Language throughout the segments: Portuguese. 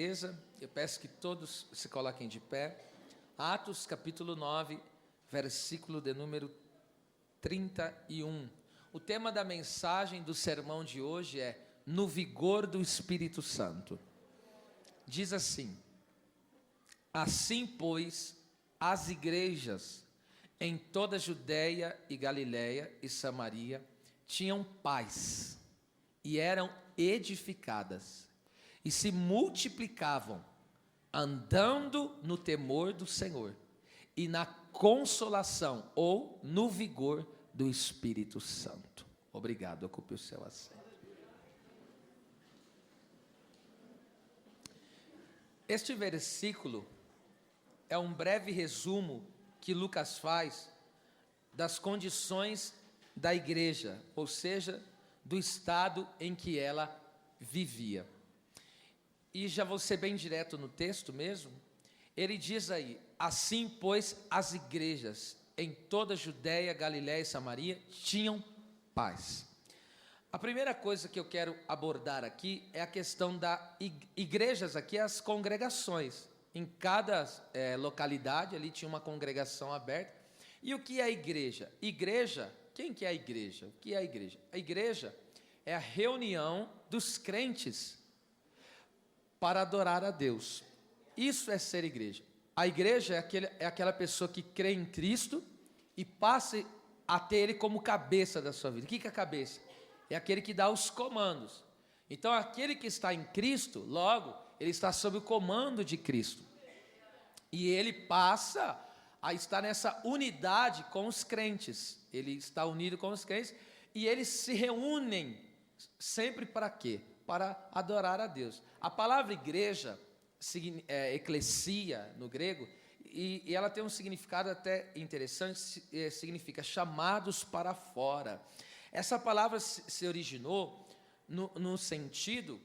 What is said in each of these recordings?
gentileza, eu peço que todos se coloquem de pé. Atos capítulo 9, versículo de número 31. O tema da mensagem do sermão de hoje é no vigor do Espírito Santo. Diz assim: assim, pois, as igrejas em toda a Judéia e Galiléia e Samaria tinham paz e eram edificadas e se multiplicavam, andando no temor do Senhor e na consolação ou no vigor do Espírito Santo. Obrigado, ocupe o seu assento. Este versículo é um breve resumo que Lucas faz das condições da igreja, ou seja, do estado em que ela vivia. E já vou ser bem direto no texto mesmo. Ele diz aí: assim, pois, as igrejas em toda a Judéia, Galiléia e Samaria tinham paz. A primeira coisa que eu quero abordar aqui é a questão da igrejas, aqui as congregações. Em cada localidade ali tinha uma congregação aberta. E o que é a igreja? Igreja, quem que é a igreja? O que é a igreja? A igreja é a reunião dos crentes para adorar a Deus. Isso é ser igreja. A igreja é aquela pessoa que crê em Cristo e passa a ter Ele como cabeça da sua vida. O que é a cabeça? É aquele que dá os comandos. Então, aquele que está em Cristo, logo, ele está sob o comando de Cristo. E ele passa a estar nessa unidade com os crentes. Ele está unido com os crentes e eles se reúnem sempre para quê? Para adorar a Deus. A palavra igreja, eclesia no grego, e ela tem um significado até interessante, significa chamados para fora. Essa palavra se originou no sentido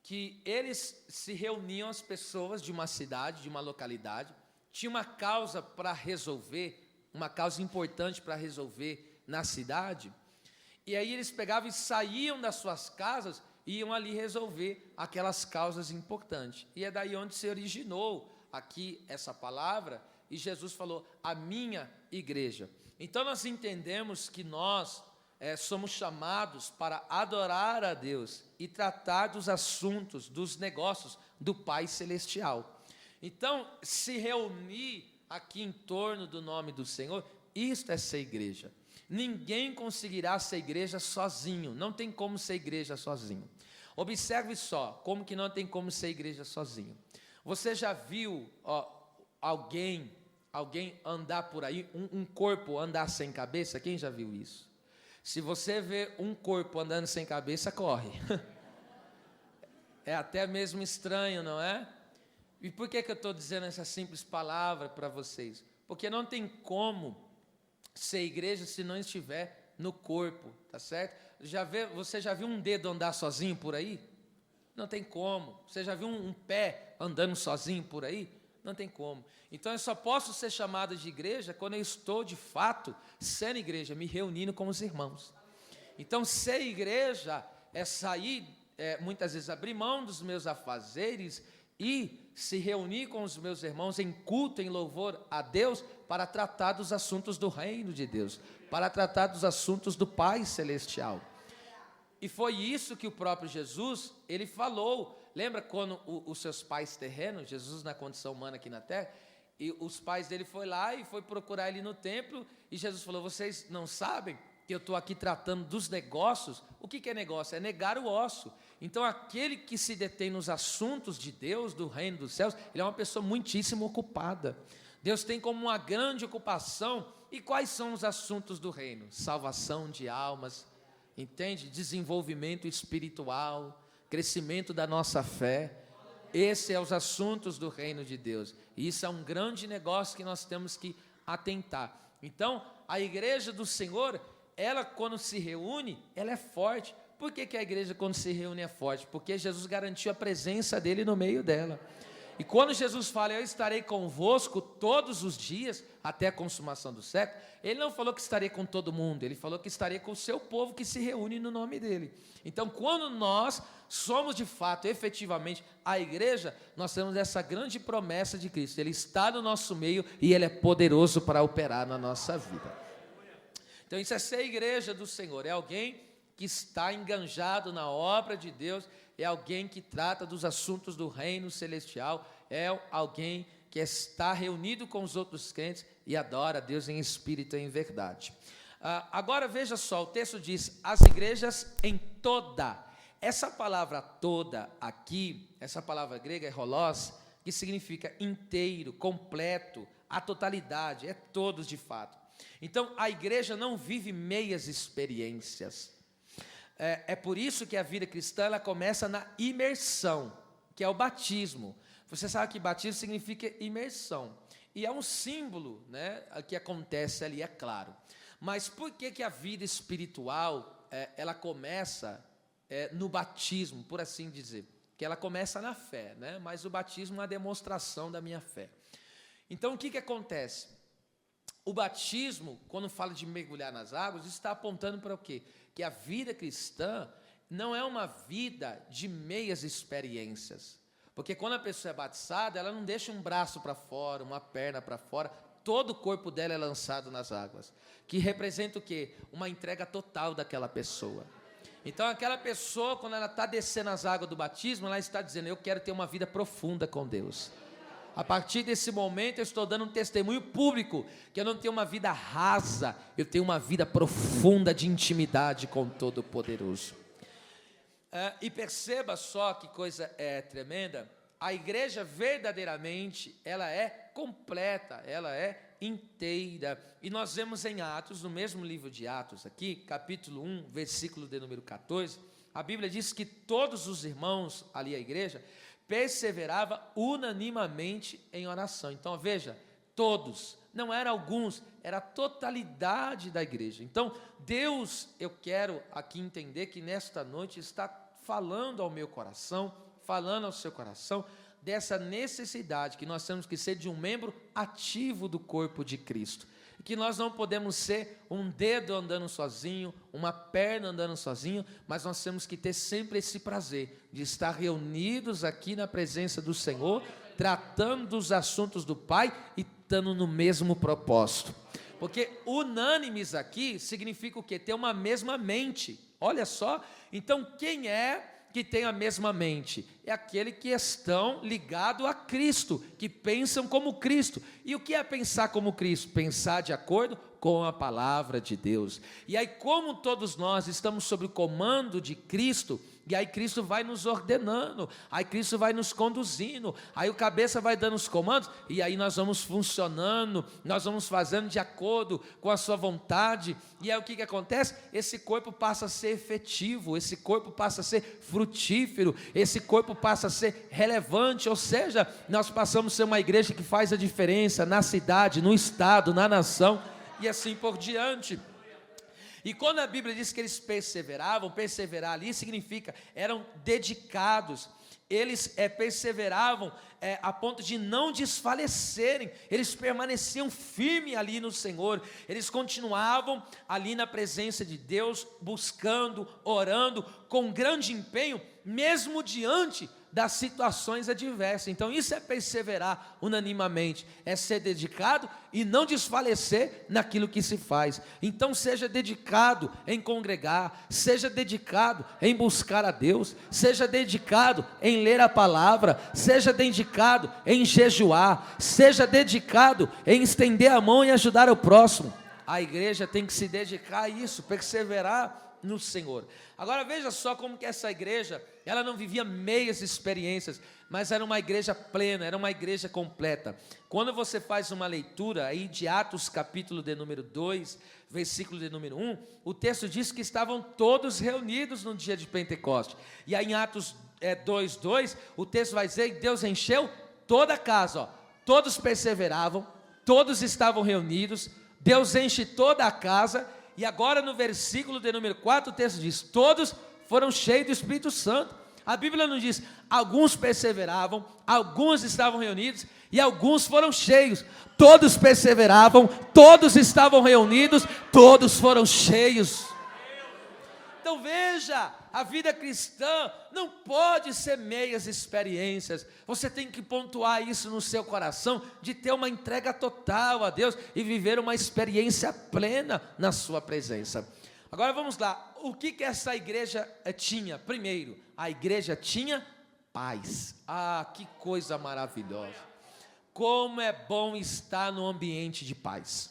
que eles se reuniam, as pessoas de uma cidade, de uma localidade, tinha uma causa para resolver, uma causa importante para resolver na cidade, e aí eles pegavam e saíam das suas casas e iam ali resolver aquelas causas importantes. E é daí onde se originou aqui essa palavra, e Jesus falou, a minha igreja. Então nós entendemos que nós somos chamados para adorar a Deus e tratar dos assuntos, dos negócios do Pai Celestial. Então, se reunir aqui em torno do nome do Senhor, isto é ser igreja. Ninguém conseguirá ser igreja sozinho, não tem como ser igreja sozinho. Observe só, como que não tem como ser igreja sozinho. Você já viu alguém andar por aí, um corpo andar sem cabeça? Quem já viu isso? Se você vê um corpo andando sem cabeça, corre. É até mesmo estranho, não é? E por que eu estou dizendo essa simples palavra para vocês? Porque não tem como ser igreja se não estiver no corpo, tá certo? Você já viu um dedo andar sozinho por aí? Não tem como. Você já viu um pé andando sozinho por aí? Não tem como. Então eu só posso ser chamado de igreja quando eu estou de fato sendo igreja, me reunindo com os irmãos. Então ser igreja é sair, muitas vezes abrir mão dos meus afazeres e se reunir com os meus irmãos em culto, em louvor a Deus, para tratar dos assuntos do reino de Deus, para tratar dos assuntos do Pai Celestial. E foi isso que o próprio Jesus, ele falou. Lembra quando os seus pais terrenos, Jesus na condição humana aqui na terra, e os pais dele foi lá e foi procurar ele no templo, e Jesus falou, vocês não sabem que eu estou aqui tratando dos negócios? O que é negócio? É negar o osso. Então aquele que se detém nos assuntos de Deus, do reino dos céus, ele é uma pessoa muitíssimo ocupada. Deus tem como uma grande ocupação. E quais são os assuntos do reino? Salvação de almas, entende? Desenvolvimento espiritual, crescimento da nossa fé. Esses são os assuntos do reino de Deus. E isso é um grande negócio que nós temos que atentar. Então, a igreja do Senhor, ela quando se reúne, ela é forte. Por que a igreja quando se reúne é forte? Porque Jesus garantiu a presença dele no meio dela. E quando Jesus fala, eu estarei convosco todos os dias, até a consumação do século, ele não falou que estaria com todo mundo, ele falou que estaria com o seu povo que se reúne no nome dele. Então, quando nós somos de fato, efetivamente, a igreja, nós temos essa grande promessa de Cristo. Ele está no nosso meio e ele é poderoso para operar na nossa vida. Então, isso é ser igreja do Senhor, é alguém que está enganjado na obra de Deus, é alguém que trata dos assuntos do reino celestial, é alguém que está reunido com os outros crentes e adora a Deus em espírito e em verdade. Agora veja só, o texto diz, as igrejas em toda. Essa palavra toda aqui, essa palavra grega é holos, que significa inteiro, completo, a totalidade, é todos de fato. Então, a igreja não vive meias experiências. É por isso que a vida cristã ela começa na imersão, que é o batismo. Você sabe que batismo significa imersão. E é um símbolo, né, que acontece ali, é claro. Mas por que a vida espiritual ela começa no batismo, por assim dizer? Que ela começa na fé, né? Mas o batismo é uma demonstração da minha fé. Então, o que acontece? O batismo, quando fala de mergulhar nas águas, está apontando para o quê? Que a vida cristã não é uma vida de meias experiências. Porque quando a pessoa é batizada, ela não deixa um braço para fora, uma perna para fora, todo o corpo dela é lançado nas águas. Que representa o quê? Uma entrega total daquela pessoa. Então, aquela pessoa, quando ela está descendo as águas do batismo, ela está dizendo, eu quero ter uma vida profunda com Deus. A partir desse momento, eu estou dando um testemunho público, que eu não tenho uma vida rasa, eu tenho uma vida profunda de intimidade com o Todo-Poderoso. E perceba só que coisa tremenda, a igreja verdadeiramente, ela é completa, ela é inteira. E nós vemos em Atos, no mesmo livro de Atos aqui, capítulo 1, versículo de número 14, a Bíblia diz que todos os irmãos ali, a igreja, perseverava unanimamente em oração. Então veja, todos, não eram alguns, era a totalidade da igreja. Então Deus, eu quero aqui entender que nesta noite está falando ao meu coração, falando ao seu coração, dessa necessidade que nós temos que ser de um membro ativo do corpo de Cristo. Que nós não podemos ser um dedo andando sozinho, uma perna andando sozinho, mas nós temos que ter sempre esse prazer de estar reunidos aqui na presença do Senhor, tratando dos assuntos do Pai e estando no mesmo propósito. Porque unânimes aqui significa o quê? Ter uma mesma mente. Olha só, então quem é que tem a mesma mente? É aquele que estão ligados a Cristo, que pensam como Cristo. E o que é pensar como Cristo? Pensar de acordo com a palavra de Deus. E aí, como todos nós estamos sob o comando de Cristo, e aí Cristo vai nos ordenando, aí Cristo vai nos conduzindo, aí o cabeça vai dando os comandos, e aí nós vamos funcionando, nós vamos fazendo de acordo com a sua vontade, e aí o que acontece? Esse corpo passa a ser efetivo, esse corpo passa a ser frutífero, esse corpo passa a ser relevante, ou seja, nós passamos a ser uma igreja que faz a diferença na cidade, no estado, na nação, e assim por diante. E quando a Bíblia diz que eles perseveravam, perseverar ali significa, eram dedicados, eles perseveravam a ponto de não desfalecerem, eles permaneciam firmes ali no Senhor, eles continuavam ali na presença de Deus, buscando, orando, com grande empenho, mesmo diante das situações adversas. Então isso é perseverar unanimamente, é ser dedicado e não desfalecer naquilo que se faz. Então seja dedicado em congregar, seja dedicado em buscar a Deus, seja dedicado em ler a palavra, seja dedicado em jejuar, seja dedicado em estender a mão e ajudar o próximo. A igreja tem que se dedicar a isso, perseverar no Senhor. Agora veja só como que essa igreja, ela não vivia meias experiências, mas era uma igreja plena, era uma igreja completa. Quando você faz uma leitura aí de Atos capítulo de número 2, versículo de número 1, o texto diz que estavam todos reunidos no dia de Pentecostes. E aí em Atos 2:2, o texto vai dizer que Deus encheu toda a casa, ó. Todos perseveravam, todos estavam reunidos, Deus enche toda a casa. E agora no versículo de número 4, o texto diz, todos foram cheios do Espírito Santo. A Bíblia nos diz, alguns perseveravam, alguns estavam reunidos e alguns foram cheios. Todos perseveravam, todos estavam reunidos, todos foram cheios. Então veja, a vida cristã não pode ser meias experiências. Você tem que pontuar isso no seu coração, de ter uma entrega total a Deus e viver uma experiência plena na sua presença. Agora vamos lá, o que essa igreja tinha? Primeiro, a igreja tinha paz. Ah, que coisa maravilhosa. Como é bom estar num ambiente de paz.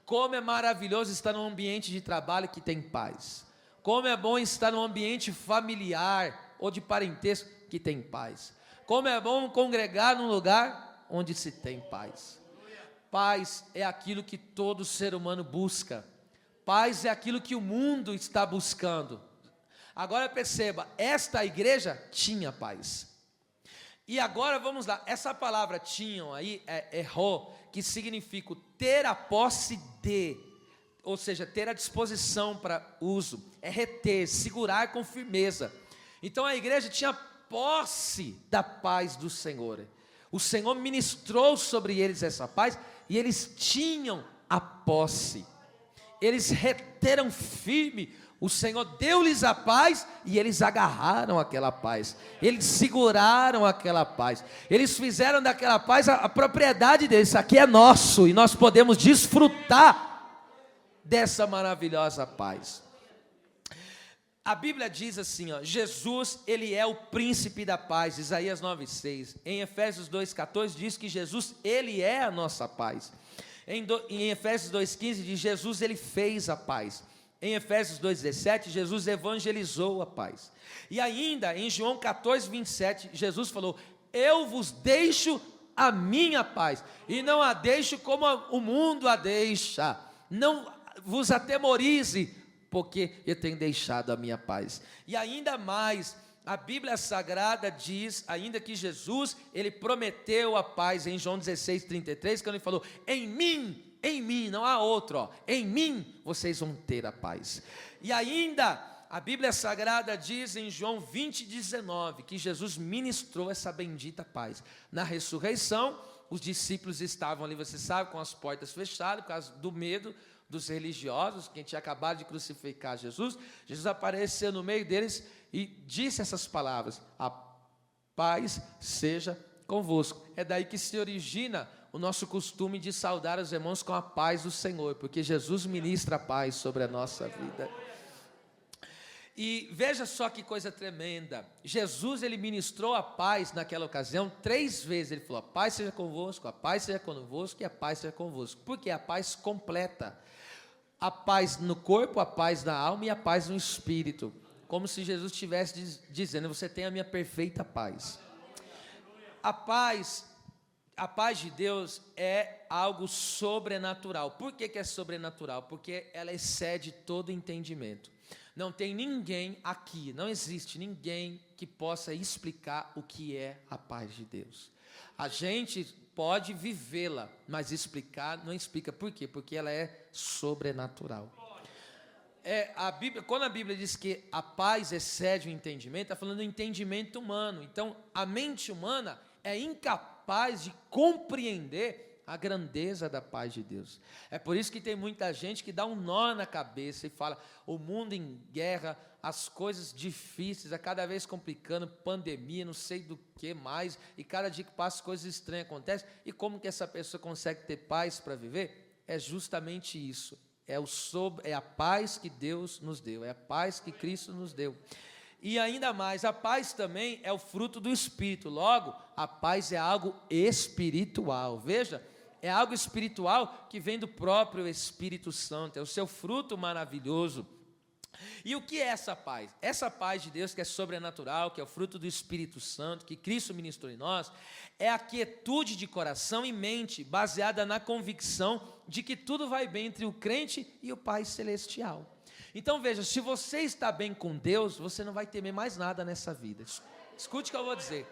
Como é maravilhoso estar num ambiente de trabalho que tem paz. Como é bom estar num ambiente familiar ou de parentesco que tem paz. Como é bom congregar num lugar onde se tem paz. Paz é aquilo que todo ser humano busca. Paz é aquilo que o mundo está buscando. Agora perceba, esta igreja tinha paz. E agora vamos lá, essa palavra tinham aí é erro, que significa ter a posse de, ou seja, ter a disposição para uso, é reter, segurar com firmeza. Então a igreja tinha posse da paz do Senhor. O Senhor ministrou sobre eles essa paz e eles tinham a posse. Eles reteram firme, o Senhor deu-lhes a paz e eles agarraram aquela paz, eles seguraram aquela paz, eles fizeram daquela paz a propriedade deles. Isso aqui é nosso e nós podemos desfrutar dessa maravilhosa paz. A Bíblia diz assim, ó, Jesus, ele é o príncipe da paz, Isaías 9,6. Em Efésios 2,14 diz que Jesus, ele é a nossa paz. Em Efésios 2,15 diz, Jesus, ele fez a paz. Em Efésios 2,17, Jesus evangelizou a paz. E ainda, em João 14,27, Jesus falou, eu vos deixo a minha paz, e não a deixo como o mundo a deixa. Não vos atemorize, porque eu tenho deixado a minha paz. E ainda mais, a Bíblia Sagrada diz, ainda que Jesus, ele prometeu a paz em João 16,33, quando ele falou, em mim, não há outro, ó, em mim vocês vão ter a paz. E ainda, a Bíblia Sagrada diz em João 20,19, que Jesus ministrou essa bendita paz. Na ressurreição, os discípulos estavam ali, você sabe, com as portas fechadas, por causa do medo dos religiosos, que tinha acabado de crucificar Jesus. Jesus apareceu no meio deles e disse essas palavras, a paz seja convosco. É daí que se origina o nosso costume de saudar os irmãos com a paz do Senhor, porque Jesus ministra a paz sobre a nossa vida. E veja só que coisa tremenda, Jesus, ele ministrou a paz naquela ocasião 3 vezes, ele falou, a paz seja convosco, a paz seja convosco e a paz seja convosco, porque a paz completa, a paz no corpo, a paz na alma e a paz no espírito, como se Jesus estivesse dizendo, você tem a minha perfeita paz. A paz de Deus é algo sobrenatural. Por que é sobrenatural? Porque ela excede todo entendimento. Não tem ninguém aqui, não existe ninguém que possa explicar o que é a paz de Deus. A gente pode vivê-la, mas explicar não explica. Por quê? Porque ela é sobrenatural. Quando a Bíblia diz que a paz excede o entendimento, está falando do entendimento humano. Então, a mente humana é incapaz de compreender a grandeza da paz de Deus. É por isso que tem muita gente que dá um nó na cabeça e fala, o mundo em guerra, as coisas difíceis, a cada vez complicando, pandemia, não sei do que mais, e cada dia que passa coisas estranhas acontecem, e como que essa pessoa consegue ter paz para viver? É justamente isso, é a paz que Deus nos deu, é a paz que Cristo nos deu. E ainda mais, a paz também é o fruto do Espírito, logo, a paz é algo espiritual, veja, é algo espiritual que vem do próprio Espírito Santo, é o seu fruto maravilhoso. E o que é essa paz? Essa paz de Deus que é sobrenatural, que é o fruto do Espírito Santo, que Cristo ministrou em nós, é a quietude de coração e mente, baseada na convicção de que tudo vai bem entre o crente e o Pai Celestial. Então veja, se você está bem com Deus, você não vai temer mais nada nessa vida. Escute o que eu vou dizer.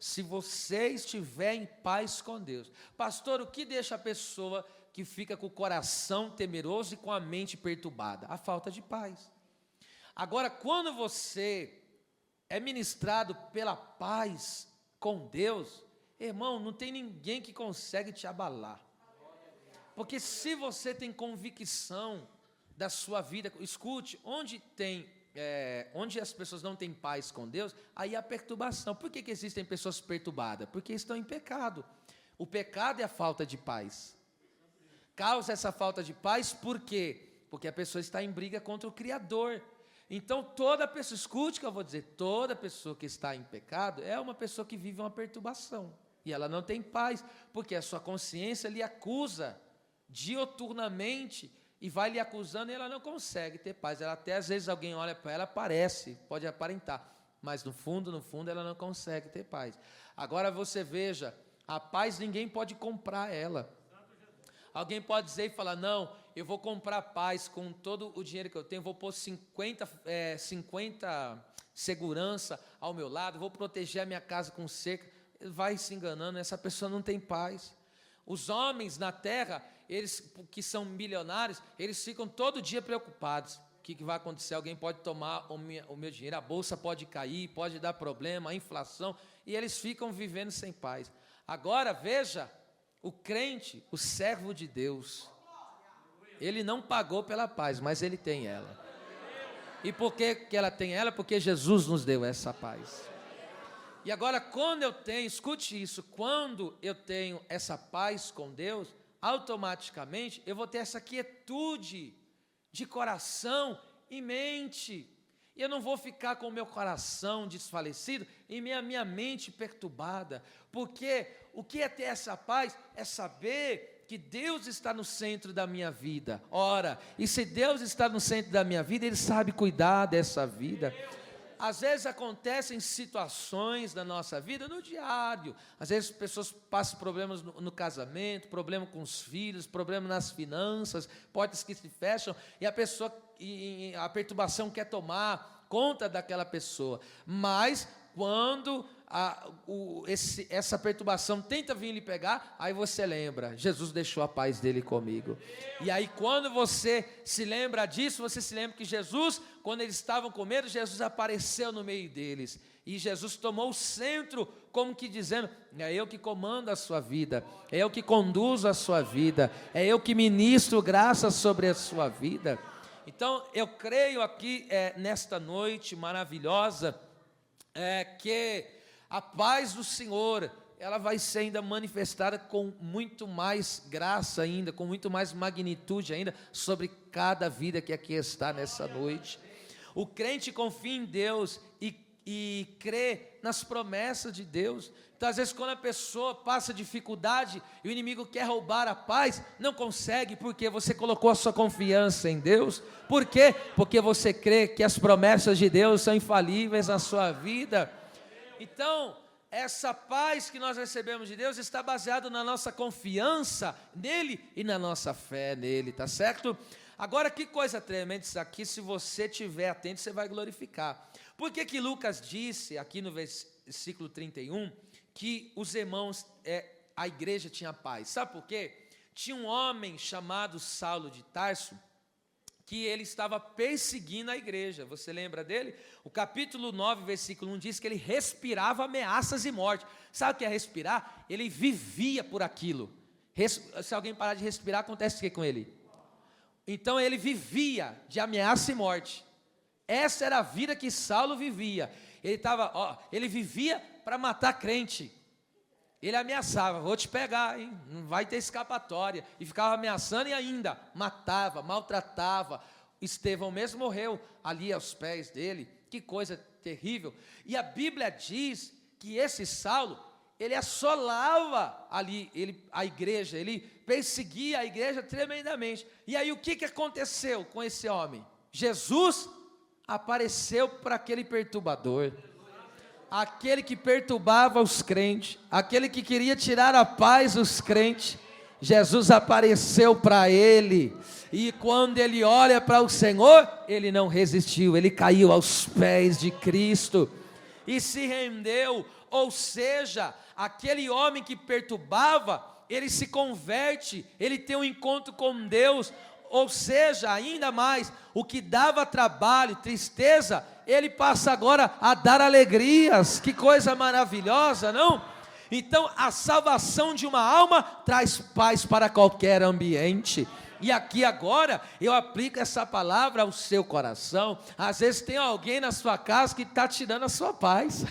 Se você estiver em paz com Deus, pastor, o que deixa a pessoa que fica com o coração temeroso e com a mente perturbada? A falta de paz. Agora, quando você é ministrado pela paz com Deus, irmão, não tem ninguém que consegue te abalar. Porque se você tem convicção da sua vida, escute, onde as pessoas não têm paz com Deus, aí há perturbação. Por que existem pessoas perturbadas? Porque estão em pecado. O pecado é a falta de paz. Causa essa falta de paz, por quê? Porque a pessoa está em briga contra o Criador. Então toda pessoa, escute o que eu vou dizer, toda pessoa que está em pecado é uma pessoa que vive uma perturbação. E ela não tem paz, porque a sua consciência lhe acusa dioturnamente, e vai lhe acusando e ela não consegue ter paz. Ela até às vezes alguém olha para ela, parece, pode aparentar, mas no fundo ela não consegue ter paz. Agora você veja, a paz ninguém pode comprar ela. Alguém pode dizer e falar, não, eu vou comprar paz com todo o dinheiro que eu tenho, vou pôr 50 segurança ao meu lado, vou proteger a minha casa com cerca. Vai se enganando, essa pessoa não tem paz. Os homens na terra, eles que são milionários, eles ficam todo dia preocupados. O que vai acontecer? Alguém pode tomar o meu dinheiro, a bolsa pode cair, pode dar problema, a inflação, e eles ficam vivendo sem paz. Agora veja, o crente, o servo de Deus, ele não pagou pela paz, mas ele tem ela. E por que ela tem ela? Porque Jesus nos deu essa paz. E agora, quando eu tenho, escute isso, quando eu tenho essa paz com Deus, automaticamente eu vou ter essa quietude de coração e mente. E eu não vou ficar com o meu coração desfalecido e minha mente perturbada. Porque o que é ter essa paz? É saber que Deus está no centro da minha vida. Ora, e se Deus está no centro da minha vida, Ele sabe cuidar dessa vida. Às vezes acontecem situações da nossa vida no diário. Às vezes pessoas passam problemas no casamento, problema com os filhos, problema nas finanças, portas que se fecham, e a perturbação quer tomar conta daquela pessoa. Mas quando essa perturbação tenta vir lhe pegar, aí você lembra, Jesus deixou a paz dele comigo. E aí quando você se lembra disso, você se lembra que Jesus, quando eles estavam com medo, Jesus apareceu no meio deles, e Jesus tomou o centro, como que dizendo, é eu que comando a sua vida, é eu que conduzo a sua vida, é eu que ministro graça sobre a sua vida. Então eu creio aqui nesta noite maravilhosa, que a paz do Senhor, ela vai ser ainda manifestada com muito mais graça ainda, com muito mais magnitude ainda, sobre cada vida que aqui está nessa noite. O crente confia em Deus e crê nas promessas de Deus. Então às vezes quando a pessoa passa dificuldade e o inimigo quer roubar a paz, não consegue, porque você colocou a sua confiança em Deus. Por quê? Porque você crê que as promessas de Deus são infalíveis na sua vida. Então, essa paz que nós recebemos de Deus está baseada na nossa confiança nele e na nossa fé nele, tá certo? Agora, que coisa tremenda isso aqui, se você estiver atento, você vai glorificar. Por que Lucas disse, aqui no versículo 31, que os irmãos, a igreja tinha paz? Sabe por quê? Tinha um homem chamado Saulo de Tarso, que ele estava perseguindo a igreja. Você lembra dele? O capítulo 9, versículo 1 diz que ele respirava ameaças e morte. Sabe o que é respirar? Ele vivia por aquilo. Se alguém parar de respirar, acontece o que com ele? Então ele vivia de ameaça e morte. Essa era a vida que Saulo vivia. Ele vivia para matar crente. Ele ameaçava, vou te pegar, hein? Não vai ter escapatória. E ficava ameaçando e ainda matava, maltratava. Estevão mesmo morreu ali aos pés dele. Que coisa terrível. E a Bíblia diz que esse Saulo, ele assolava ali a igreja, ele perseguia a igreja tremendamente. E aí o que aconteceu com esse homem? Jesus apareceu para aquele perturbador, aquele que perturbava os crentes, aquele que queria tirar a paz dos crentes. Jesus apareceu para ele, e quando ele olha para o Senhor, ele não resistiu, ele caiu aos pés de Cristo e se rendeu. Ou seja, aquele homem que perturbava, ele se converte, ele tem um encontro com Deus. Ou seja, ainda mais, o que dava trabalho, tristeza, Ele passa agora a dar alegrias. Que coisa maravilhosa, não? Então, a salvação de uma alma traz paz para qualquer ambiente. E aqui agora, eu aplico essa palavra ao seu coração. Às vezes tem alguém na sua casa que está tirando a sua paz.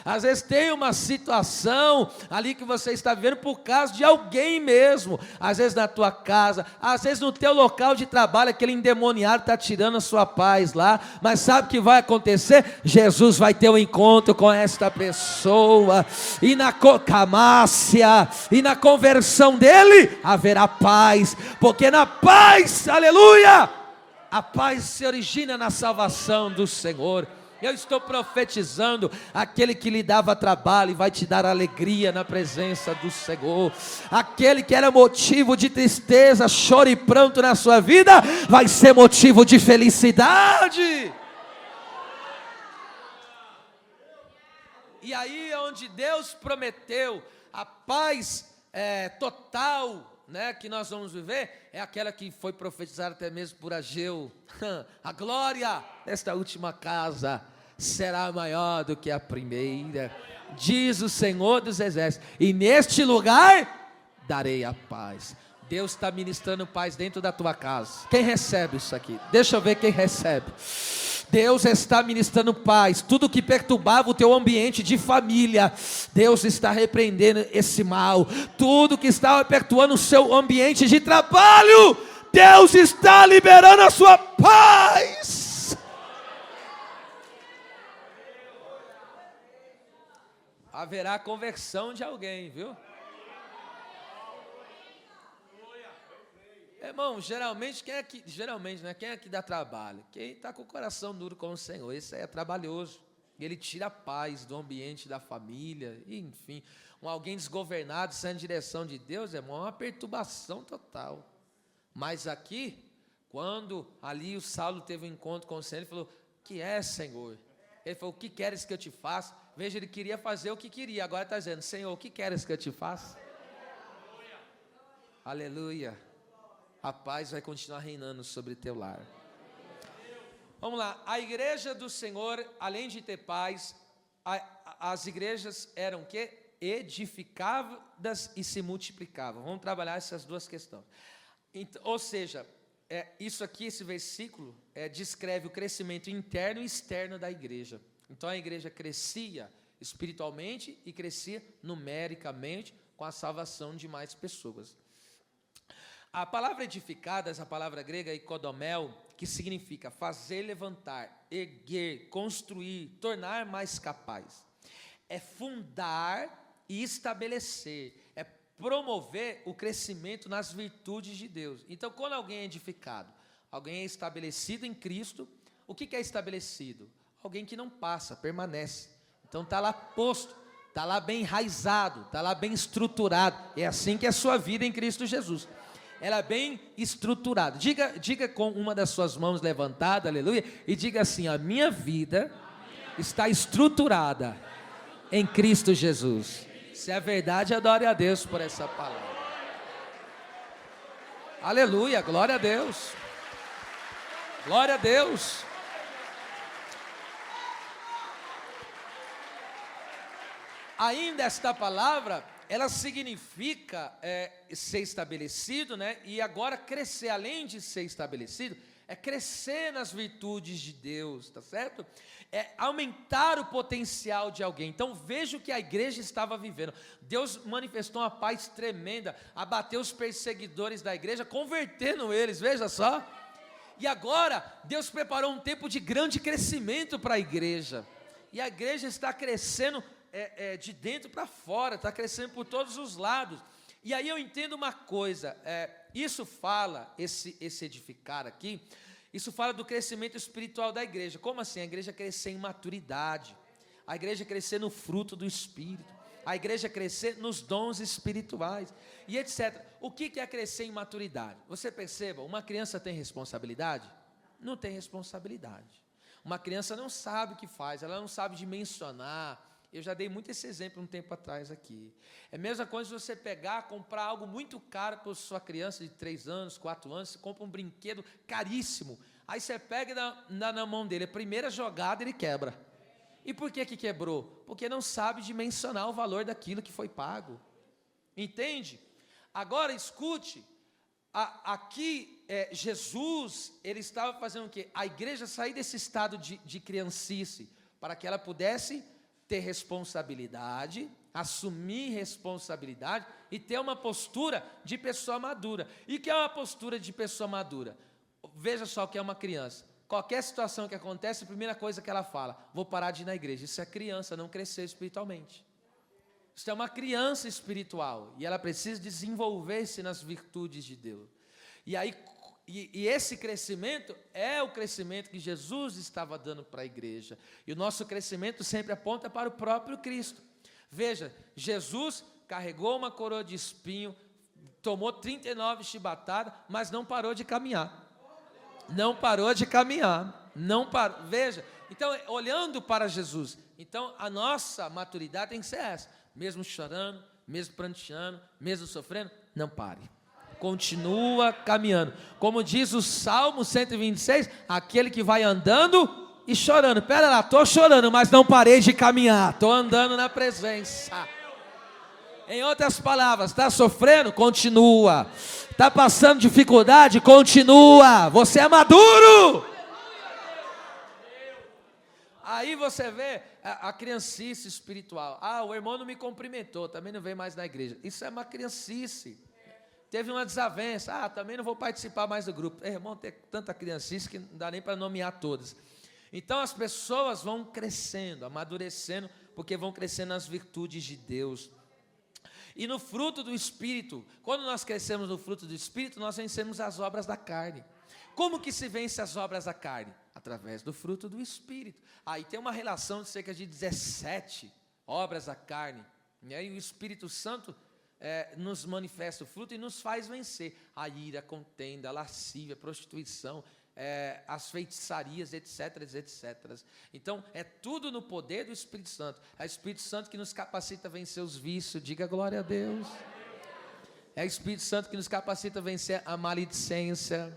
Às vezes tem uma situação ali que você está vivendo por causa de alguém mesmo. Às vezes na tua casa, às vezes no teu local de trabalho, aquele endemoniado está tirando a sua paz lá. Mas sabe o que vai acontecer? Jesus vai ter um encontro com esta pessoa. E na cocamácia, e na conversão dele, haverá paz. Porque na paz, aleluia, a paz se origina na salvação do Senhor. Eu estou profetizando, aquele que lhe dava trabalho vai te dar alegria na presença do Senhor. Aquele que era motivo de tristeza, choro e pranto na sua vida, vai ser motivo de felicidade. E aí é onde Deus prometeu a paz total, né, que nós vamos viver, é aquela que foi profetizada até mesmo por Ageu. A glória desta última casa será maior do que a primeira, diz o Senhor dos Exércitos, e neste lugar darei a paz. Deus está ministrando paz dentro da tua casa. Quem recebe isso aqui? Deixa eu ver quem recebe. Deus está ministrando paz. Tudo que perturbava o teu ambiente de família, Deus está repreendendo esse mal. Tudo que estava perturbando o seu ambiente de trabalho, Deus está liberando a sua paz. Haverá conversão de alguém, viu? Irmão, geralmente, quem é que dá trabalho? Quem está com o coração duro com o Senhor, esse aí é trabalhoso. Ele tira a paz do ambiente da família, enfim. Alguém desgovernado, sem direção de Deus, irmão, é uma perturbação total. Mas aqui, quando ali o Saulo teve um encontro com o Senhor, ele falou, que é, Senhor? Ele falou, o que queres que eu te faça? Veja, ele queria fazer o que queria, agora está dizendo, Senhor, o que queres que eu te faça? Aleluia. A paz vai continuar reinando sobre teu lar. Vamos lá, a igreja do Senhor, além de ter paz, as igrejas eram o quê? Edificadas e se multiplicavam. Vamos trabalhar essas duas questões. Então, ou seja, isso aqui, esse versículo, descreve o crescimento interno e externo da igreja. Então a igreja crescia espiritualmente e crescia numericamente com a salvação de mais pessoas. A palavra edificada, essa palavra grega, ikodomel, que significa fazer levantar, erguer, construir, tornar mais capaz. É fundar e estabelecer, é promover o crescimento nas virtudes de Deus. Então, quando alguém é edificado, alguém é estabelecido em Cristo, o que é estabelecido? Alguém que não passa, permanece. Então está lá posto, está lá bem enraizado, está lá bem estruturado. É assim que é a sua vida em Cristo Jesus. Ela é bem estruturada. Diga com uma das suas mãos levantada, aleluia, e diga assim: a minha vida está estruturada em Cristo Jesus. Se é verdade, adore a Deus por essa palavra. Aleluia, glória a Deus. Glória a Deus. Ainda esta palavra, ela significa ser estabelecido, né? E agora crescer, além de ser estabelecido, é crescer nas virtudes de Deus, tá certo? É aumentar o potencial de alguém. Então veja o que a igreja estava vivendo. Deus manifestou uma paz tremenda, abateu os perseguidores da igreja, convertendo eles, veja só. E agora Deus preparou um tempo de grande crescimento para a igreja. E a igreja está crescendo de dentro para fora, está crescendo por todos os lados. E aí eu entendo uma coisa, isso fala, esse edificar aqui, isso fala do crescimento espiritual da igreja. Como assim? A igreja crescer em maturidade, a igreja crescer no fruto do Espírito, a igreja crescer nos dons espirituais, e etc. O que é crescer em maturidade? Você perceba, uma criança tem responsabilidade? Não tem responsabilidade. Uma criança não sabe o que faz, ela não sabe dimensionar. Eu já dei muito esse exemplo um tempo atrás aqui. É a mesma coisa se você pegar, comprar algo muito caro para sua criança de 3 anos, 4 anos, você compra um brinquedo caríssimo. Aí você pega e dá na mão dele, a primeira jogada ele quebra. E por que quebrou? Porque não sabe dimensionar o valor daquilo que foi pago. Entende? Agora escute, aqui Jesus, ele estava fazendo o quê? A igreja sair desse estado de criancice, para que ela pudesse ter responsabilidade, assumir responsabilidade e ter uma postura de pessoa madura. E o que é uma postura de pessoa madura? Veja só o que é uma criança. Qualquer situação que acontece, a primeira coisa que ela fala, vou parar de ir na igreja. Isso é criança, não crescer espiritualmente. Isso é uma criança espiritual, e ela precisa desenvolver-se nas virtudes de Deus. E esse crescimento é o crescimento que Jesus estava dando para a igreja. E o nosso crescimento sempre aponta para o próprio Cristo. Veja, Jesus carregou uma coroa de espinho, tomou 39 chibatadas, mas não parou de caminhar. Não parou de caminhar. Não parou. Veja, então, olhando para Jesus, então a nossa maturidade tem que ser essa. Mesmo chorando, mesmo pranteando, mesmo sofrendo, não pare. Continua caminhando. Como diz o Salmo 126, aquele que vai andando e chorando. Pera lá, estou chorando, mas não parei de caminhar. Estou andando na presença. Em outras palavras, está sofrendo? Continua. Está passando dificuldade? Continua. Você é maduro. Aí você vê a criancice espiritual. O irmão não me cumprimentou, também não veio mais na igreja. Isso é uma criancice. Teve uma desavença, também não vou participar mais do grupo. Irmão, tem tanta criancice que não dá nem para nomear todas. Então as pessoas vão crescendo, amadurecendo, porque vão crescendo nas virtudes de Deus. E no fruto do Espírito, quando nós crescemos no fruto do Espírito, nós vencemos as obras da carne. Como que se vence as obras da carne? Através do fruto do Espírito. Aí tem uma relação de cerca de 17 obras da carne. E aí o Espírito Santo nos manifesta o fruto e nos faz vencer a ira, a contenda, a lascívia, a prostituição, as feitiçarias, etc, etc. Então, é tudo no poder do Espírito Santo. É o Espírito Santo que nos capacita a vencer os vícios. Diga glória a Deus. É o Espírito Santo que nos capacita a vencer a maledicência.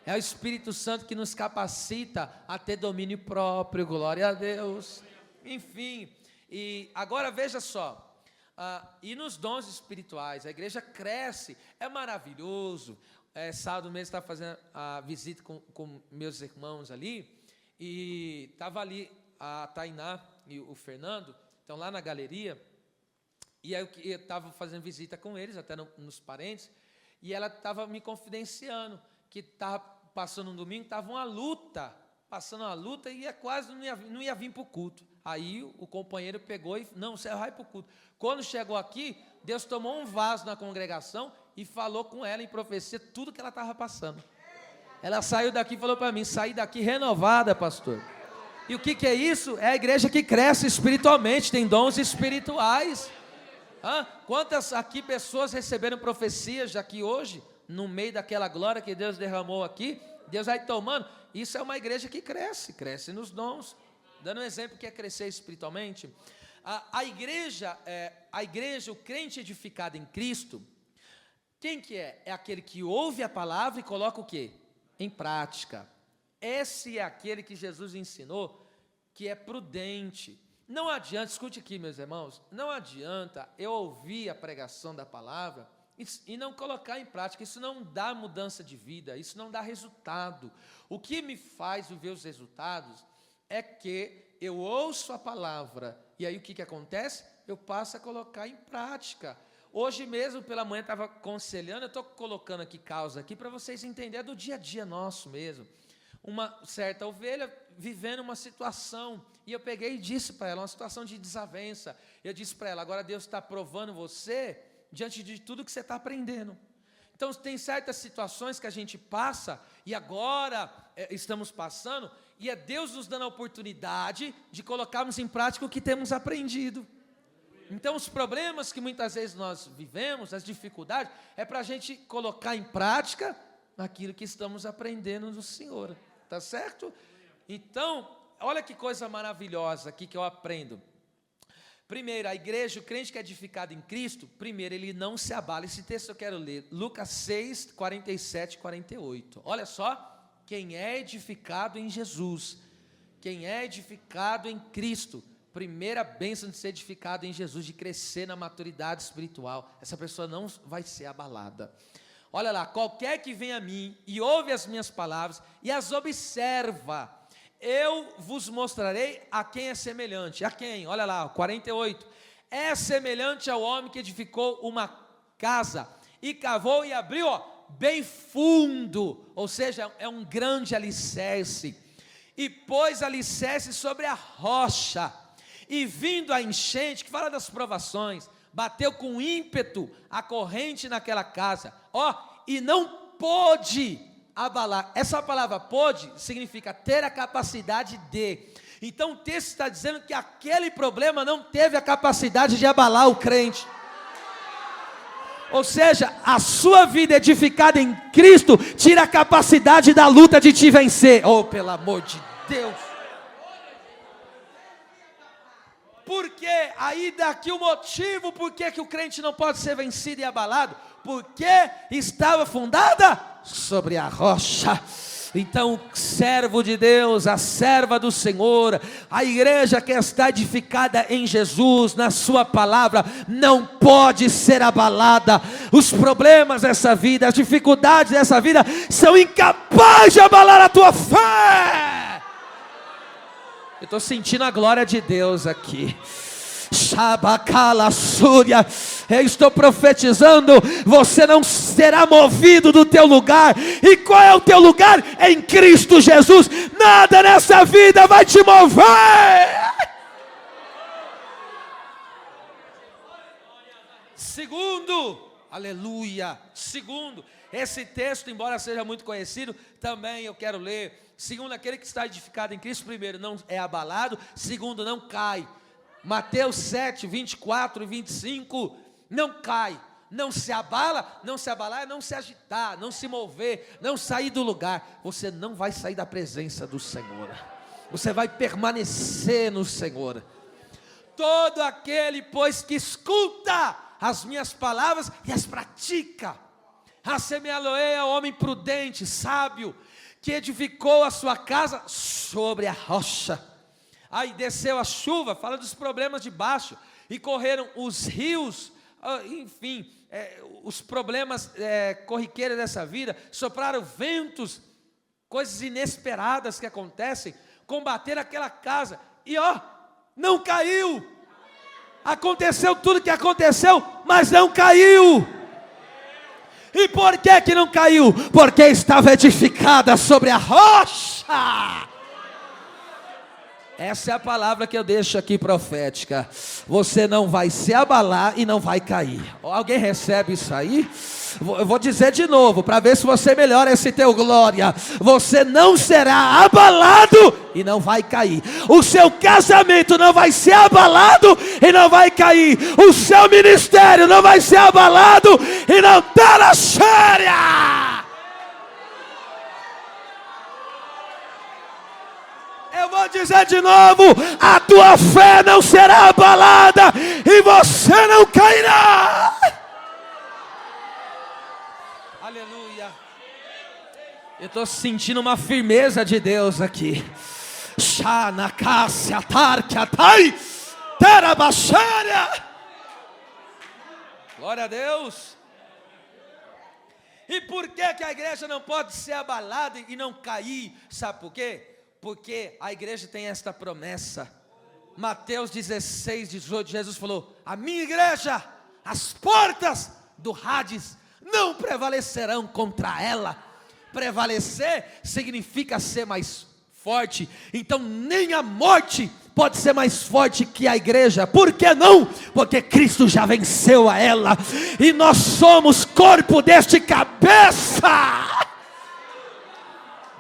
É o Espírito Santo que nos capacita a ter domínio próprio. Glória a Deus. Enfim, e agora veja só. E nos dons espirituais, a igreja cresce, é maravilhoso. Sábado mesmo estava fazendo a visita com meus irmãos ali, e estava ali a Tainá e o Fernando, estão lá na galeria, e aí eu estava fazendo visita com eles, até nos parentes, e ela estava me confidenciando, que estava passando um domingo, estava uma luta, passando uma luta, e quase não ia vir para o culto. Aí o companheiro pegou e, não, você vai para o culto. Quando chegou aqui, Deus tomou um vaso na congregação e falou com ela em profecia tudo que ela estava passando. Ela saiu daqui e falou para mim, saí daqui renovada, pastor. E o que é isso? É a igreja que cresce espiritualmente, tem dons espirituais. Quantas aqui pessoas receberam profecias já que hoje, no meio daquela glória que Deus derramou aqui, Deus vai tomando. Isso é uma igreja que cresce nos dons. Dando um exemplo que é crescer espiritualmente, a igreja, o crente edificado em Cristo, quem que é? É aquele que ouve a palavra e coloca o quê? Em prática. Esse é aquele que Jesus ensinou, que é prudente. Não adianta, escute aqui meus irmãos, não adianta eu ouvir a pregação da palavra e não colocar em prática. Isso não dá mudança de vida, isso não dá resultado. O que me faz viver os resultados é que eu ouço a palavra, e aí o que acontece? Eu passo a colocar em prática. Hoje mesmo, pela manhã, estava aconselhando, eu estou colocando aqui causa aqui, para vocês entenderem do dia a dia nosso mesmo. Uma certa ovelha vivendo uma situação, e eu peguei e disse para ela, uma situação de desavença, eu disse para ela, agora Deus está provando você, diante de tudo que você está aprendendo. Então, tem certas situações que a gente passa, e agora estamos passando, e é Deus nos dando a oportunidade de colocarmos em prática o que temos aprendido. Então, os problemas que muitas vezes nós vivemos, as dificuldades, é para a gente colocar em prática aquilo que estamos aprendendo do Senhor, tá certo? Então, olha que coisa maravilhosa aqui que eu aprendo. Primeiro, a igreja, o crente que é edificado em Cristo, primeiro, ele não se abala. Esse texto eu quero ler, Lucas 6, 47 e 48. Olha só, quem é edificado em Jesus, quem é edificado em Cristo, primeira bênção de ser edificado em Jesus, de crescer na maturidade espiritual, essa pessoa não vai ser abalada. Olha lá, qualquer que vem a mim e ouve as minhas palavras e as observa, eu vos mostrarei a quem é semelhante. A quem? Olha lá, 48. É semelhante ao homem que edificou uma casa e cavou e abriu, bem fundo, ou seja, é um grande alicerce, e pôs alicerce sobre a rocha, e vindo a enchente, que fala das provações, bateu com ímpeto a corrente naquela casa, e não pôde abalar. Essa palavra pôde significa ter a capacidade de. Então o texto está dizendo que aquele problema não teve a capacidade de abalar o crente. Ou seja, a sua vida edificada em Cristo tira a capacidade da luta de te vencer. Pelo amor de Deus. Porque aí daqui o motivo por que o crente não pode ser vencido e abalado, porque estava fundada sobre a rocha. Então o servo de Deus, a serva do Senhor, a igreja que está edificada em Jesus, na sua palavra, não pode ser abalada. Os problemas dessa vida, as dificuldades dessa vida, são incapazes de abalar a tua fé. Eu estou sentindo a glória de Deus aqui. Shabakala Súria, eu estou profetizando, você não será movido do teu lugar. E qual é o teu lugar? Em Cristo Jesus. Nada nessa vida vai te mover. Segundo, aleluia. Segundo, esse texto, embora seja muito conhecido, também eu quero ler. Segundo, aquele que está edificado em Cristo, primeiro, não é abalado. Segundo, não cai. Mateus 7, 24 e 25, não cai, não se abala. Não se abalar é não se agitar, não se mover, não sair do lugar. Você não vai sair da presença do Senhor, você vai permanecer no Senhor. Todo aquele, pois, que escuta as minhas palavras e as pratica, assemelhá-lo-ei ao homem prudente, sábio, que edificou a sua casa sobre a rocha. Aí desceu a chuva, fala dos problemas de baixo, e correram os rios, enfim, os problemas corriqueiros dessa vida, sopraram ventos, coisas inesperadas que acontecem, combateram aquela casa, e não caiu. Aconteceu tudo que aconteceu, mas não caiu. E por que não caiu? Porque estava edificada sobre a rocha. Essa é a palavra que eu deixo aqui profética. Você não vai se abalar e não vai cair. Alguém recebe isso aí? Eu vou dizer de novo, para ver se você melhora esse teu glória. Você não será abalado e não vai cair. O seu casamento não vai ser abalado e não vai cair. O seu ministério não vai ser abalado e não terá séria. Eu vou dizer de novo, a tua fé não será abalada e você não cairá. Aleluia. Eu estou sentindo uma firmeza de Deus aqui. Glória a Deus. E por que a igreja não pode ser abalada e não cair? Sabe por quê? Porque a igreja tem esta promessa. Mateus 16, 18, Jesus falou: a minha igreja, as portas do Hades não prevalecerão contra ela. Prevalecer significa ser mais forte. Então nem a morte pode ser mais forte que a igreja. Por que não? Porque Cristo já venceu a ela. E nós somos corpo deste cabeça.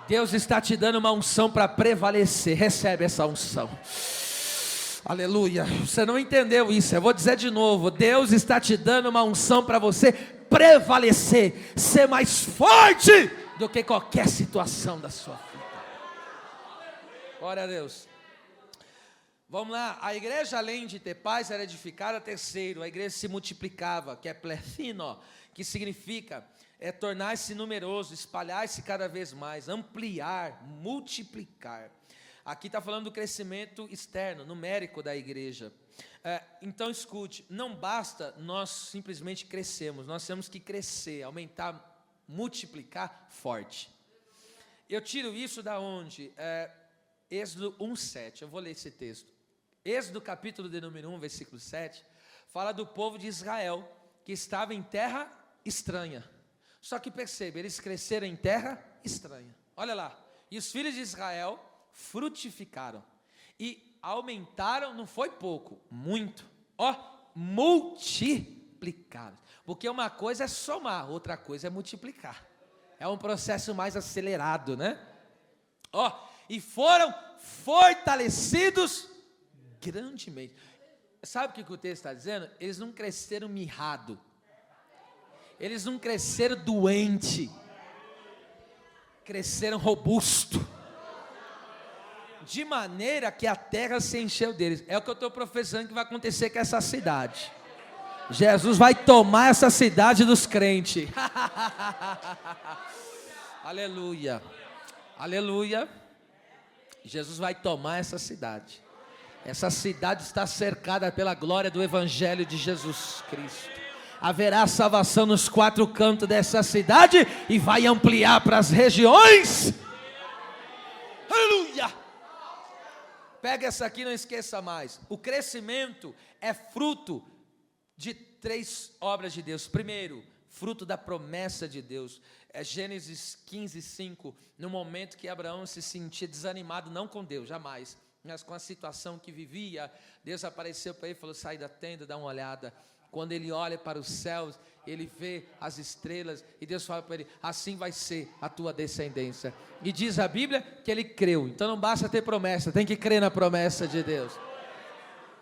Deus está te dando uma unção para prevalecer. Recebe essa unção. Aleluia. Você não entendeu isso, eu vou dizer de novo. Deus está te dando uma unção para você prevalecer, ser mais forte do que qualquer situação da sua vida. Glória a Deus. Vamos lá, a igreja além de ter paz era edificada. Terceiro, a igreja se multiplicava, que é plethino, que significa tornar-se numeroso, espalhar-se cada vez mais, ampliar, multiplicar. Aqui está falando do crescimento externo, numérico da igreja. Então escute, não basta nós simplesmente crescermos, nós temos que crescer, aumentar, multiplicar forte. Eu tiro isso da onde? Êxodo 1:7, eu vou ler esse texto. Êxodo capítulo de número 1, versículo 7, fala do povo de Israel, que estava em terra estranha. Só que percebe, eles cresceram em terra estranha. Olha lá, e os filhos de Israel frutificaram e aumentaram, não foi pouco, muito, multiplicaram. Porque uma coisa é somar, outra coisa é multiplicar. É um processo mais acelerado, né? E foram fortalecidos grandemente. Sabe o que o texto está dizendo? Eles não cresceram mirrado. Eles não cresceram doente. Cresceram robusto. De maneira que a terra se encheu deles. É o que eu estou profetizando que vai acontecer com essa cidade. Jesus vai tomar essa cidade dos crentes. Aleluia. Aleluia. Jesus vai tomar essa cidade. Essa cidade está cercada pela glória do Evangelho de Jesus Cristo. Haverá salvação nos 4 cantos dessa cidade e vai ampliar para as regiões. Aleluia. Pega essa aqui, não esqueça mais. O crescimento é fruto de 3 obras de Deus. Primeiro, fruto da promessa de Deus. Gênesis 15:5, no momento que Abraão se sentia desanimado, não com Deus, jamais, mas com a situação que vivia, Deus apareceu para ele e falou: sai da tenda, dá uma olhada. Quando ele olha para os céus, ele vê as estrelas, e Deus fala para ele: assim vai ser a tua descendência. E diz a Bíblia que ele creu. Então não basta ter promessa, tem que crer na promessa de Deus.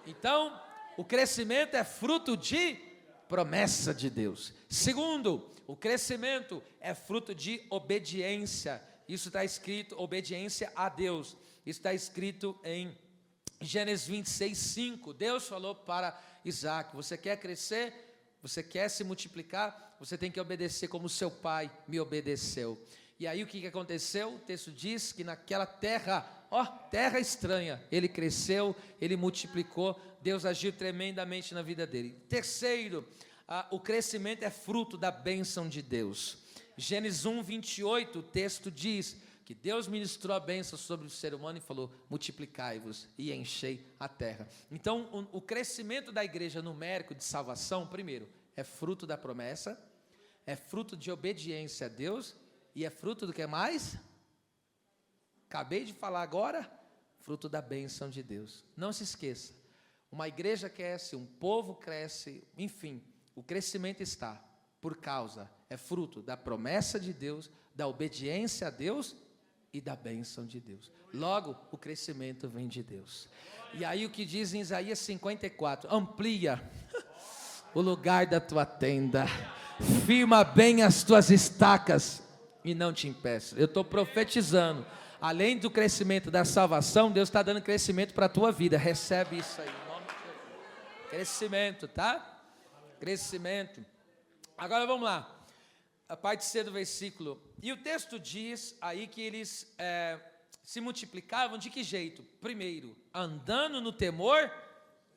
Então, o crescimento é fruto de promessa de Deus. Segundo, o crescimento é fruto de obediência. Isso está escrito, obediência a Deus. Isso está escrito em Gênesis 26:5. Deus falou para Isaac: você quer crescer? Você quer se multiplicar? Você tem que obedecer como seu pai me obedeceu. E aí o que aconteceu? O texto diz que naquela terra, terra estranha, ele cresceu, ele multiplicou, Deus agiu tremendamente na vida dele. Terceiro, o crescimento é fruto da bênção de Deus. Gênesis 1:28, o texto diz que Deus ministrou a bênção sobre o ser humano e falou: multiplicai-vos e enchei a terra. Então, o crescimento da igreja numérico de salvação, primeiro, é fruto da promessa, é fruto de obediência a Deus, e é fruto do que mais? Acabei de falar agora, fruto da bênção de Deus. Não se esqueça, uma igreja cresce, um povo cresce, enfim, o crescimento está por causa, é fruto da promessa de Deus, da obediência a Deus e da bênção de Deus. Logo, o crescimento vem de Deus. E aí o que diz em Isaías 54, amplia o lugar da tua tenda, firma bem as tuas estacas e não te impeça. Eu estou profetizando, além do crescimento da salvação, Deus está dando crescimento para a tua vida. Recebe isso aí, em nome de Jesus. Crescimento, tá? Crescimento. Agora vamos lá, a parte C do versículo. E o texto diz aí que eles se multiplicavam de que jeito? Primeiro, andando no temor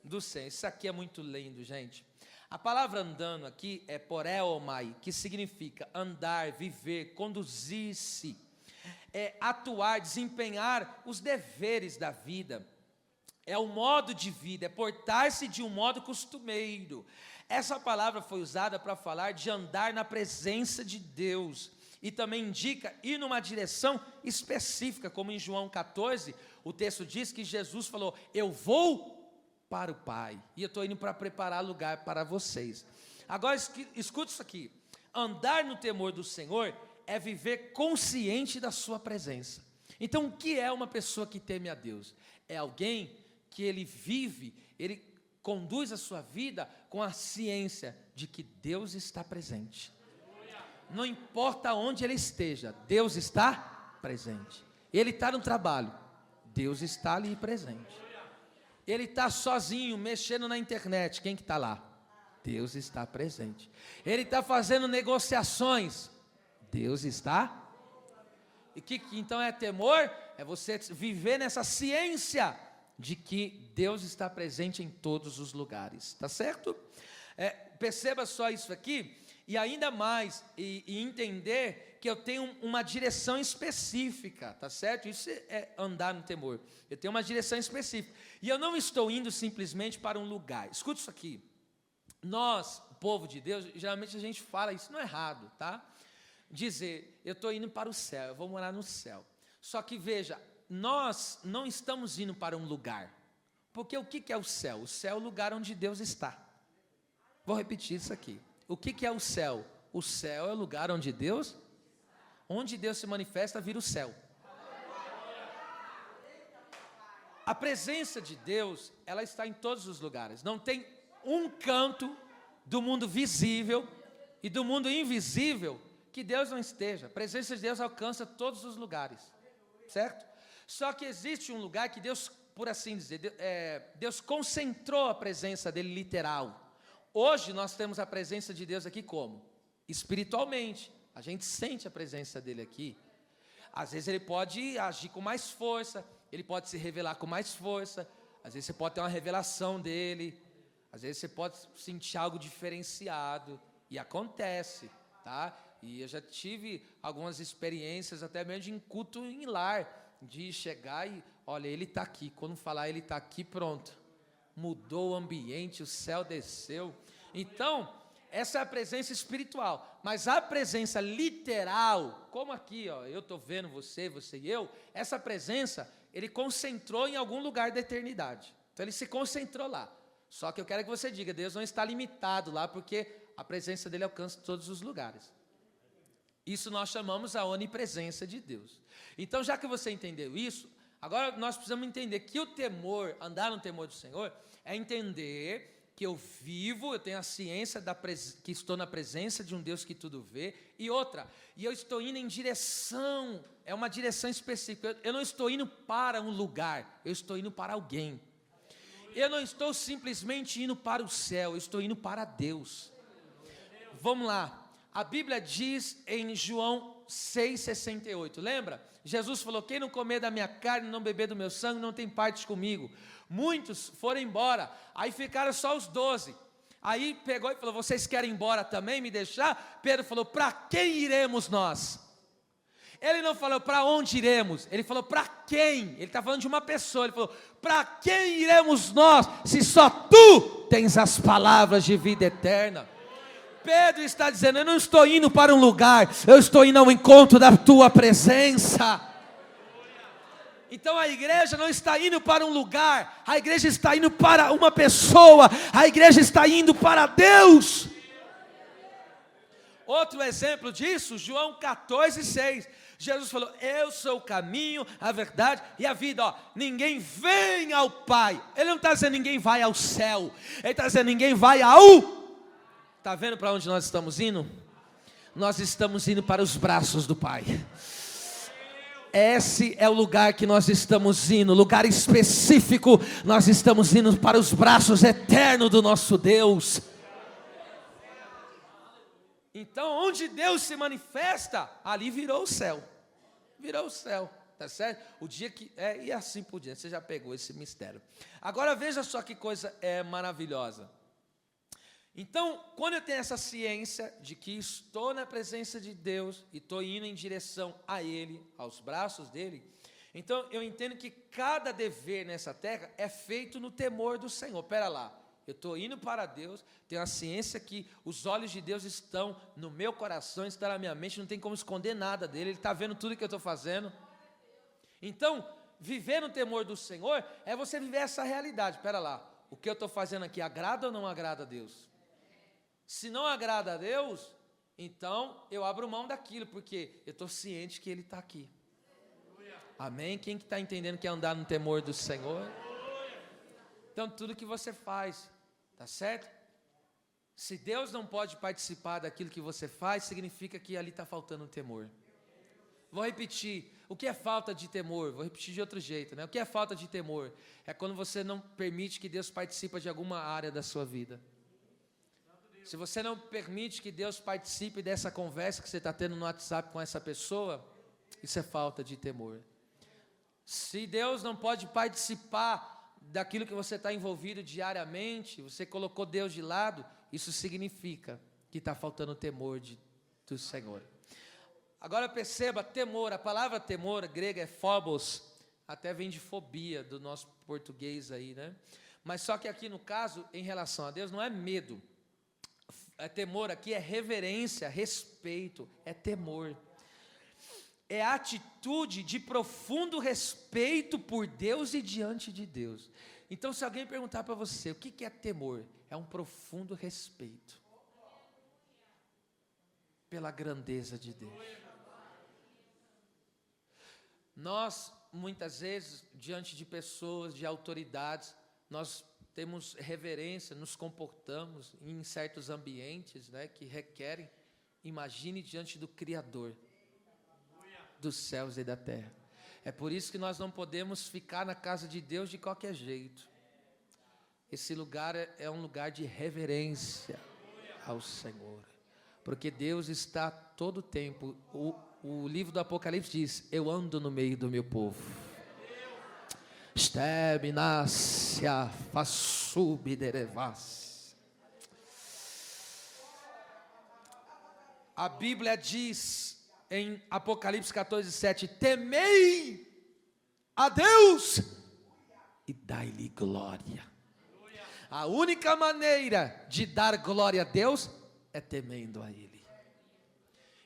do Senhor. Isso aqui é muito lindo, gente. A palavra andando aqui é poreomai, que significa andar, viver, conduzir-se, atuar, desempenhar os deveres da vida. É o modo de vida, é portar-se de um modo costumeiro. Essa palavra foi usada para falar de andar na presença de Deus. E também indica ir numa direção específica, como em João 14, o texto diz que Jesus falou: eu vou para o Pai, e eu estou indo para preparar lugar para vocês. Agora escute isso aqui, andar no temor do Senhor é viver consciente da sua presença. Então o que é uma pessoa que teme a Deus? É alguém que ele vive, ele conduz a sua vida com a ciência de que Deus está presente. Não importa onde ele esteja, Deus está presente. Ele está no trabalho, Deus está ali presente. Ele está sozinho, mexendo na internet. Quem que está lá? Deus está presente. Ele está fazendo negociações. Deus está. E que então é temor? É você viver nessa ciência de que Deus está presente em todos os lugares. Tá certo? Perceba só isso aqui. E ainda mais, e entender que eu tenho uma direção específica, tá certo? Isso é andar no temor. Eu tenho uma direção específica. E eu não estou indo simplesmente para um lugar. Escuta isso aqui. Nós, o povo de Deus, geralmente a gente fala, isso não é errado, tá? Dizer, eu estou indo para o céu, eu vou morar no céu. Só que veja, nós não estamos indo para um lugar. Porque o que é o céu? O céu é o lugar onde Deus está. Vou repetir isso aqui. O que é o céu? O céu é o lugar onde Deus se manifesta, vira o céu. A presença de Deus, ela está em todos os lugares. Não tem um canto do mundo visível e do mundo invisível que Deus não esteja. A presença de Deus alcança todos os lugares, certo? Só que existe um lugar que Deus, por assim dizer, Deus concentrou a presença dele literal. Hoje nós temos a presença de Deus aqui como? Espiritualmente. A gente sente a presença dele aqui. Às vezes ele pode agir com mais força, ele pode se revelar com mais força. Às vezes você pode ter uma revelação dele. Às vezes você pode sentir algo diferenciado. E acontece, tá? E eu já tive algumas experiências, até mesmo em culto em lar, de chegar e, olha, ele está aqui. Quando falar ele está aqui, pronto. Mudou o ambiente, o céu desceu. Então, essa é a presença espiritual. Mas a presença literal, como aqui, ó, eu estou vendo você e eu, essa presença, ele concentrou em algum lugar da eternidade. Então, ele se concentrou lá. Só que eu quero que você diga, Deus não está limitado lá, porque a presença dele alcança todos os lugares. Isso nós chamamos a onipresença de Deus. Então, já que você entendeu isso, agora nós precisamos entender que o temor, andar no temor do Senhor, é entender que eu vivo, eu tenho a ciência que estou na presença de um Deus que tudo vê, e eu estou indo em direção, é uma direção específica, eu não estou indo para um lugar, eu estou indo para alguém. Eu não estou simplesmente indo para o céu, eu estou indo para Deus. Vamos lá, a Bíblia diz em João 6,68, lembra? Jesus falou, quem não comer da minha carne, não beber do meu sangue, não tem parte comigo. Muitos foram embora, aí ficaram só os 12. Aí pegou e falou, vocês querem ir embora também, me deixar? Pedro falou, para quem iremos nós? Ele não falou, para onde iremos? Ele falou, para quem? Ele está falando de uma pessoa, ele falou, para quem iremos nós, se só tu tens as palavras de vida eterna? Pedro está dizendo, eu não estou indo para um lugar, eu estou indo ao encontro da tua presença. Então a igreja não está indo para um lugar, a igreja está indo para uma pessoa, a igreja está indo para Deus. Outro exemplo disso, João 14,6, Jesus falou, eu sou o caminho, a verdade e a vida, ó, ninguém vem ao Pai, ele não está dizendo ninguém vai ao céu, ele está dizendo ninguém vai está vendo para onde nós estamos indo? Nós estamos indo para os braços do Pai. Esse é o lugar que nós estamos indo, lugar específico, nós estamos indo para os braços eternos do nosso Deus. Então, onde Deus se manifesta, ali virou o céu, tá certo? O dia que, e assim por diante, você já pegou esse mistério. Agora veja só que coisa maravilhosa. Então, quando eu tenho essa ciência de que estou na presença de Deus e estou indo em direção a Ele, aos braços dEle, então eu entendo que cada dever nessa terra é feito no temor do Senhor. Pera lá, eu estou indo para Deus, tenho a ciência que os olhos de Deus estão no meu coração, estão na minha mente, não tem como esconder nada dEle, Ele está vendo tudo que eu estou fazendo. Então, viver no temor do Senhor é você viver essa realidade. Pera lá, o que eu estou fazendo aqui agrada ou não agrada a Deus? Se não agrada a Deus, então eu abro mão daquilo, porque eu estou ciente que Ele está aqui. Amém? Quem que está entendendo que é andar no temor do Senhor? Então tudo que você faz, tá certo? Se Deus não pode participar daquilo que você faz, significa que ali está faltando o temor. Vou repetir. O que é falta de temor? Vou repetir de outro jeito, né? O que é falta de temor? É quando você não permite que Deus participe de alguma área da sua vida. Se você não permite que Deus participe dessa conversa que você está tendo no WhatsApp com essa pessoa, isso é falta de temor. Se Deus não pode participar daquilo que você está envolvido diariamente, você colocou Deus de lado, isso significa que está faltando temor do Senhor. Agora perceba, temor, a palavra temor, a grega é phobos, até vem de fobia do nosso português aí, né? Mas só que aqui no caso, em relação a Deus, não é medo. Temor aqui é reverência, respeito, é temor. É atitude de profundo respeito por Deus e diante de Deus. Então, se alguém perguntar para você, o que é temor? É um profundo respeito pela grandeza de Deus. Nós, muitas vezes, diante de pessoas, de autoridades, nós temos reverência, nos comportamos em certos ambientes, né, que requerem, imagine diante do Criador dos céus e da terra. É por isso que nós não podemos ficar na casa de Deus de qualquer jeito. Esse lugar é um lugar de reverência ao Senhor, porque Deus está todo o tempo. O livro do Apocalipse diz: eu ando no meio do meu povo. A Bíblia diz em Apocalipse 14:7: temei a Deus e dai-lhe glória. A única maneira de dar glória a Deus é temendo a Ele.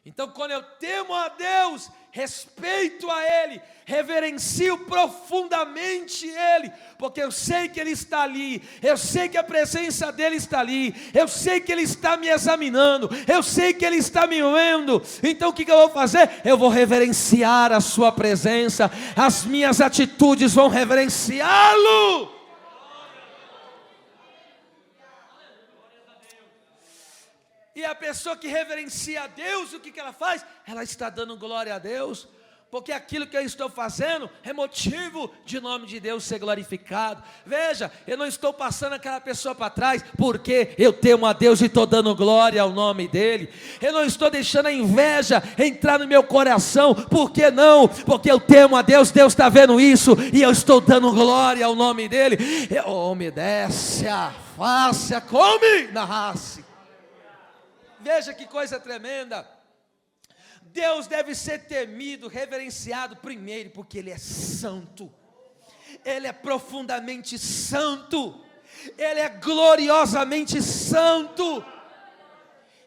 Então, quando eu temo a Deus, respeito a Ele, reverencio profundamente Ele, porque eu sei que Ele está ali, eu sei que a presença dEle está ali, eu sei que Ele está me examinando, eu sei que Ele está me vendo. Então o que eu vou fazer? Eu vou reverenciar a Sua presença, as minhas atitudes vão reverenciá-lo. E a pessoa que reverencia a Deus, o que ela faz? Ela está dando glória a Deus, porque aquilo que eu estou fazendo é motivo de o nome de Deus ser glorificado. Veja, eu não estou passando aquela pessoa para trás, porque eu temo a Deus e estou dando glória ao nome dEle. Eu não estou deixando a inveja entrar no meu coração, por que não? Porque eu temo a Deus, Deus está vendo isso, e eu estou dando glória ao nome dEle. Me desce a face, come na raça. Veja que coisa tremenda. Deus deve ser temido, reverenciado primeiro, porque Ele é santo, Ele é profundamente santo, Ele é gloriosamente santo.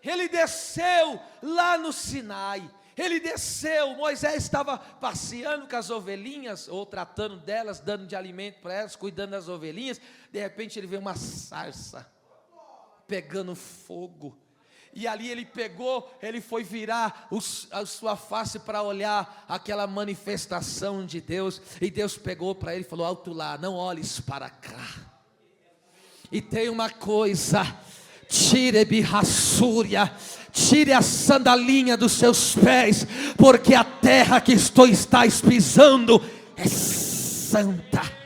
Ele desceu lá no Sinai, Ele desceu, Moisés estava passeando com as ovelhinhas, ou tratando delas, dando de alimento para elas, cuidando das ovelhinhas. De repente ele vê uma sarça pegando fogo. E ali ele foi virar a sua face para olhar aquela manifestação de Deus. E Deus pegou para ele e falou: alto lá, não olhes para cá. E tem uma coisa, tire birrassúria, tire a sandalinha dos seus pés, porque a terra que estás pisando é santa.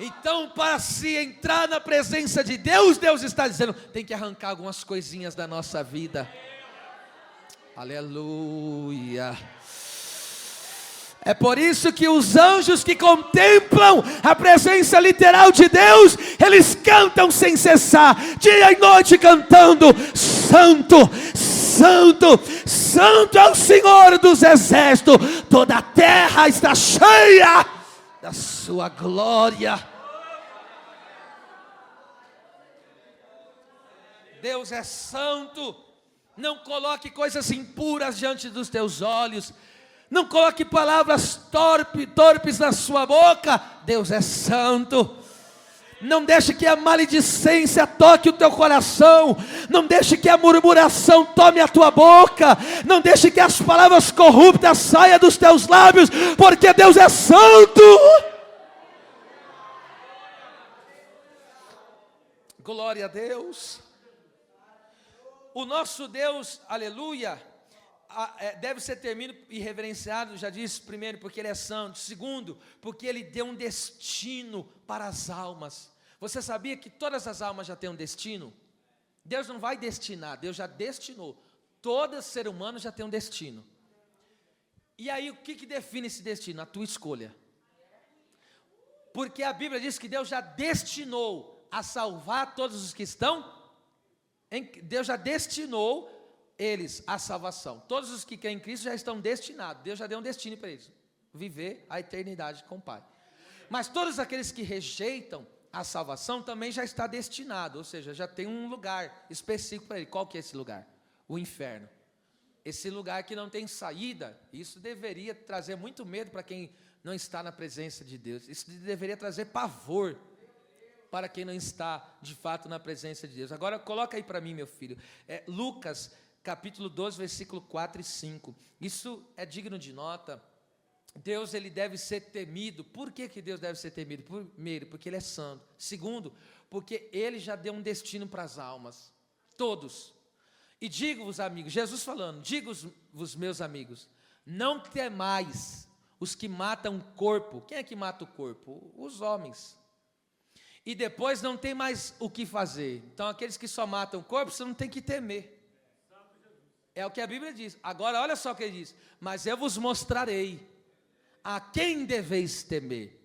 Então, para se entrar na presença de Deus, Deus está dizendo: tem que arrancar algumas coisinhas da nossa vida. Aleluia. É por isso que os anjos que contemplam a presença literal de Deus, eles cantam sem cessar, dia e noite cantando: Santo, Santo, Santo é o Senhor dos exércitos, toda a terra está cheia da sua glória. Deus é santo. Não coloque coisas impuras diante dos teus olhos. Não coloque palavras torpes na sua boca. Deus é santo. Não deixe que a maledicência toque o teu coração. Não deixe que a murmuração tome a tua boca. Não deixe que as palavras corruptas saiam dos teus lábios, porque Deus é santo. Glória a Deus. O nosso Deus, aleluia, deve ser temido e reverenciado, já disse, primeiro, porque ele é santo. Segundo, porque ele deu um destino para as almas. Você sabia que todas as almas já têm um destino? Deus não vai destinar, Deus já destinou. Todo ser humano já tem um destino. E aí, o que define esse destino? A tua escolha. Porque a Bíblia diz que Deus já destinou a salvar todos os que estão, Deus já destinou eles à salvação. Todos os que creem em Cristo já estão destinados. Deus já deu um destino para eles: viver a eternidade com o Pai. Mas todos aqueles que rejeitam a salvação também já está destinado, ou seja, já tem um lugar específico para ele. Qual que é esse lugar? O inferno. Esse lugar que não tem saída. Isso deveria trazer muito medo para quem não está na presença de Deus. Isso deveria trazer pavor para quem não está de fato na presença de Deus. Agora coloca aí para mim, meu filho, Lucas capítulo 12, versículo 4 e 5. Isso é digno de nota. Deus, ele deve ser temido. Por que Deus deve ser temido? Primeiro, porque ele é santo. Segundo, porque ele já deu um destino para as almas, todos. E digo-vos, amigos, Jesus falando, digo-vos, meus amigos, não temais os que matam o corpo. Quem é que mata o corpo? Os homens. E depois não tem mais o que fazer. Então aqueles que só matam o corpo, você não tem que temer. É o que a Bíblia diz. Agora olha só o que ele diz: mas eu vos mostrarei a quem deveis temer.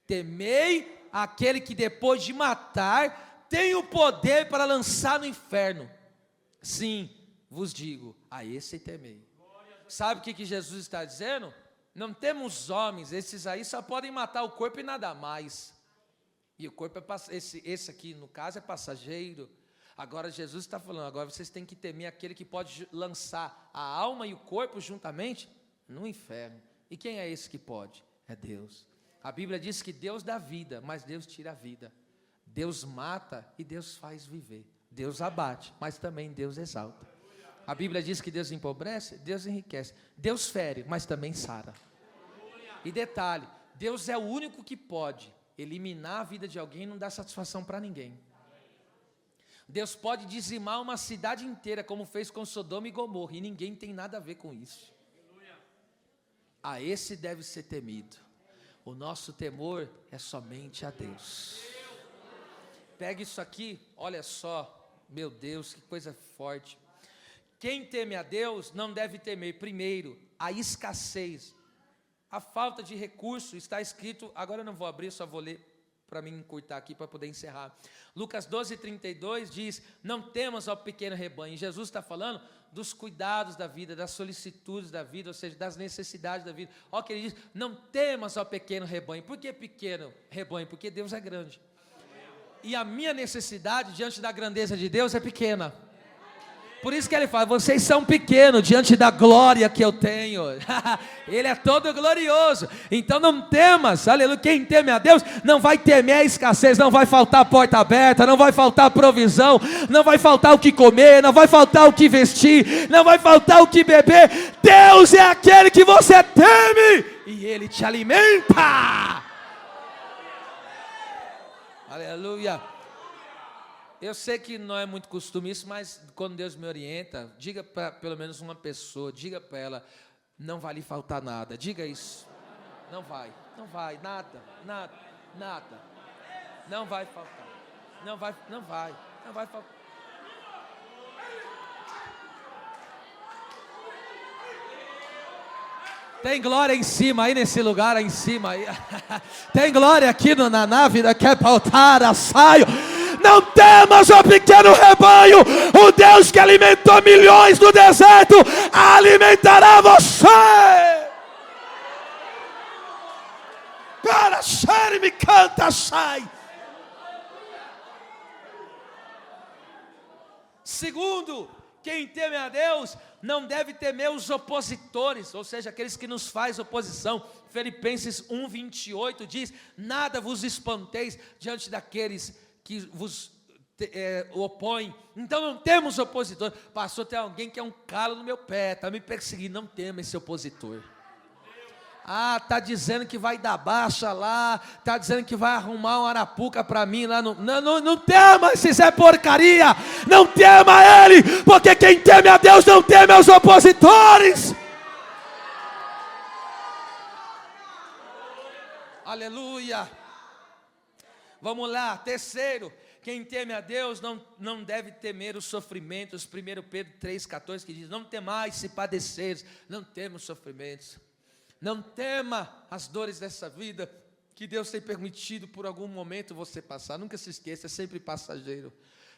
Temei aquele que depois de matar tem o poder para lançar no inferno. Sim, vos digo, a esse temei. Sabe o que Jesus está dizendo? Não temos homens, esses aí só podem matar o corpo e nada mais. E o corpo esse aqui no caso é passageiro. Agora Jesus está falando, agora vocês têm que temer aquele que pode lançar a alma e o corpo juntamente no inferno. E quem é esse que pode? É Deus. A Bíblia diz que Deus dá vida, mas Deus tira a vida. Deus mata e Deus faz viver. Deus abate, mas também Deus exalta. A Bíblia diz que Deus empobrece, Deus enriquece. Deus fere, mas também sara. E detalhe, Deus é o único que pode eliminar a vida de alguém e não dar satisfação para ninguém. Deus pode dizimar uma cidade inteira, como fez com Sodoma e Gomorra, e ninguém tem nada a ver com isso. A esse deve ser temido. O nosso temor é somente a Deus. Pega isso aqui, olha só, meu Deus, que coisa forte. Quem teme a Deus não deve temer, primeiro, a escassez, a falta de recurso. Está escrito, agora eu não vou abrir, só vou ler para mim encurtar aqui, para poder encerrar. Lucas 12:32 diz, não temas ao pequeno rebanho. E Jesus está falando dos cuidados da vida, das solicitudes da vida, ou seja, das necessidades da vida. Olha o que ele diz, não temas ao pequeno rebanho. Por que pequeno rebanho? Porque Deus é grande. E a minha necessidade diante da grandeza de Deus é pequena. Por isso que ele fala, vocês são pequenos diante da glória que eu tenho. Ele é todo glorioso. Então não temas, aleluia. Quem teme a Deus não vai temer a escassez, não vai faltar porta aberta, não vai faltar provisão, não vai faltar o que comer, não vai faltar o que vestir, não vai faltar o que beber. Deus é aquele que você teme e Ele te alimenta. Aleluia. Eu sei que não é muito costume isso, mas quando Deus me orienta, diga para pelo menos uma pessoa, diga para ela, não vai lhe faltar nada. Diga isso. Não vai, nada. Não vai faltar. Não vai faltar. Tem glória em cima aí nesse lugar aí em cima aí. Tem glória aqui na nave da Kepaltara, saio. Não temas, ó pequeno rebanho, o Deus que alimentou milhões no deserto, alimentará você. Para ser me canta, sai. Segundo, quem teme a Deus não deve temer os opositores, ou seja, aqueles que nos fazem oposição. Filipenses 1:28 diz, nada vos espanteis diante daqueles que vos opõem. Então não temos opositor. Pastor, tem alguém que é um calo no meu pé, está me perseguindo. Não tema esse opositor. Ah, tá dizendo que vai dar baixa lá, tá dizendo que vai arrumar uma arapuca para mim lá no... Não tema esse Zé Porcaria, não tema ele, porque quem teme a Deus não teme aos opositores. Aleluia. Vamos lá, terceiro, quem teme a Deus não deve temer os sofrimentos. 1 Pedro 3,14 que diz: não temais se padeceres. Não tema os sofrimentos, não tema as dores dessa vida, que Deus tem permitido por algum momento você passar. Nunca se esqueça, é sempre passageiro.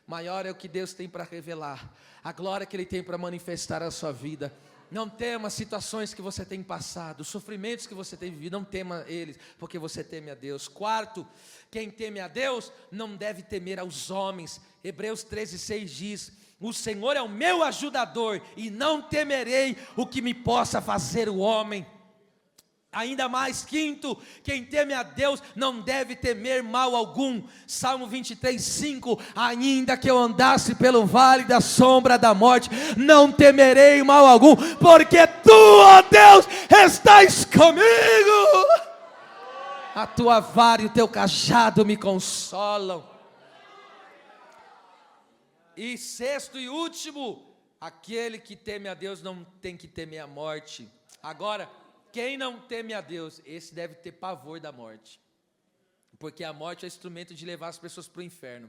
Maior é o que Deus tem para revelar, a glória que Ele tem para manifestar na sua vida. Não tema as situações que você tem passado, os sofrimentos que você tem vivido, não tema eles, porque você teme a Deus. Quarto, quem teme a Deus não deve temer aos homens. Hebreus 13,6 diz: o Senhor é o meu ajudador, e não temerei o que me possa fazer o homem. Ainda mais, quinto, quem teme a Deus não deve temer mal algum. Salmo 23:5: ainda que eu andasse pelo vale da sombra da morte, não temerei mal algum, porque tu, ó Deus, estás comigo. A tua vara e o teu cajado me consolam. E sexto e último, aquele que teme a Deus não tem que temer a morte. Agora, quem não teme a Deus, esse deve ter pavor da morte, porque a morte é instrumento de levar as pessoas para o inferno.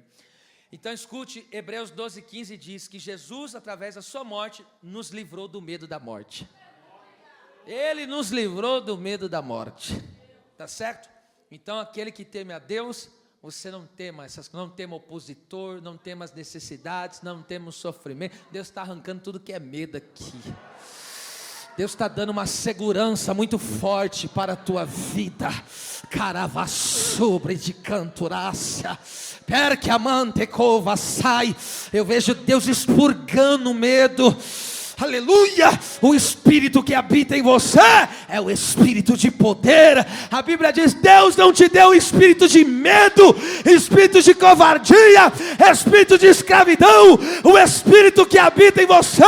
Então escute, Hebreus 12:15 diz que Jesus, através da sua morte, nos livrou do medo da morte. Ele nos livrou do medo da morte, tá certo? Então aquele que teme a Deus, você não tema não tema opositor, não tema as necessidades, não tema o sofrimento. Deus está arrancando tudo que é medo aqui. Deus está dando uma segurança muito forte para a tua vida. Caravasssobre de canturácia, perque amante cova sai. Eu vejo Deus expurgando o medo. Aleluia, o Espírito que habita em você é o Espírito de poder. A Bíblia diz: Deus não te deu espírito de medo, espírito de covardia, espírito de escravidão. O Espírito que habita em você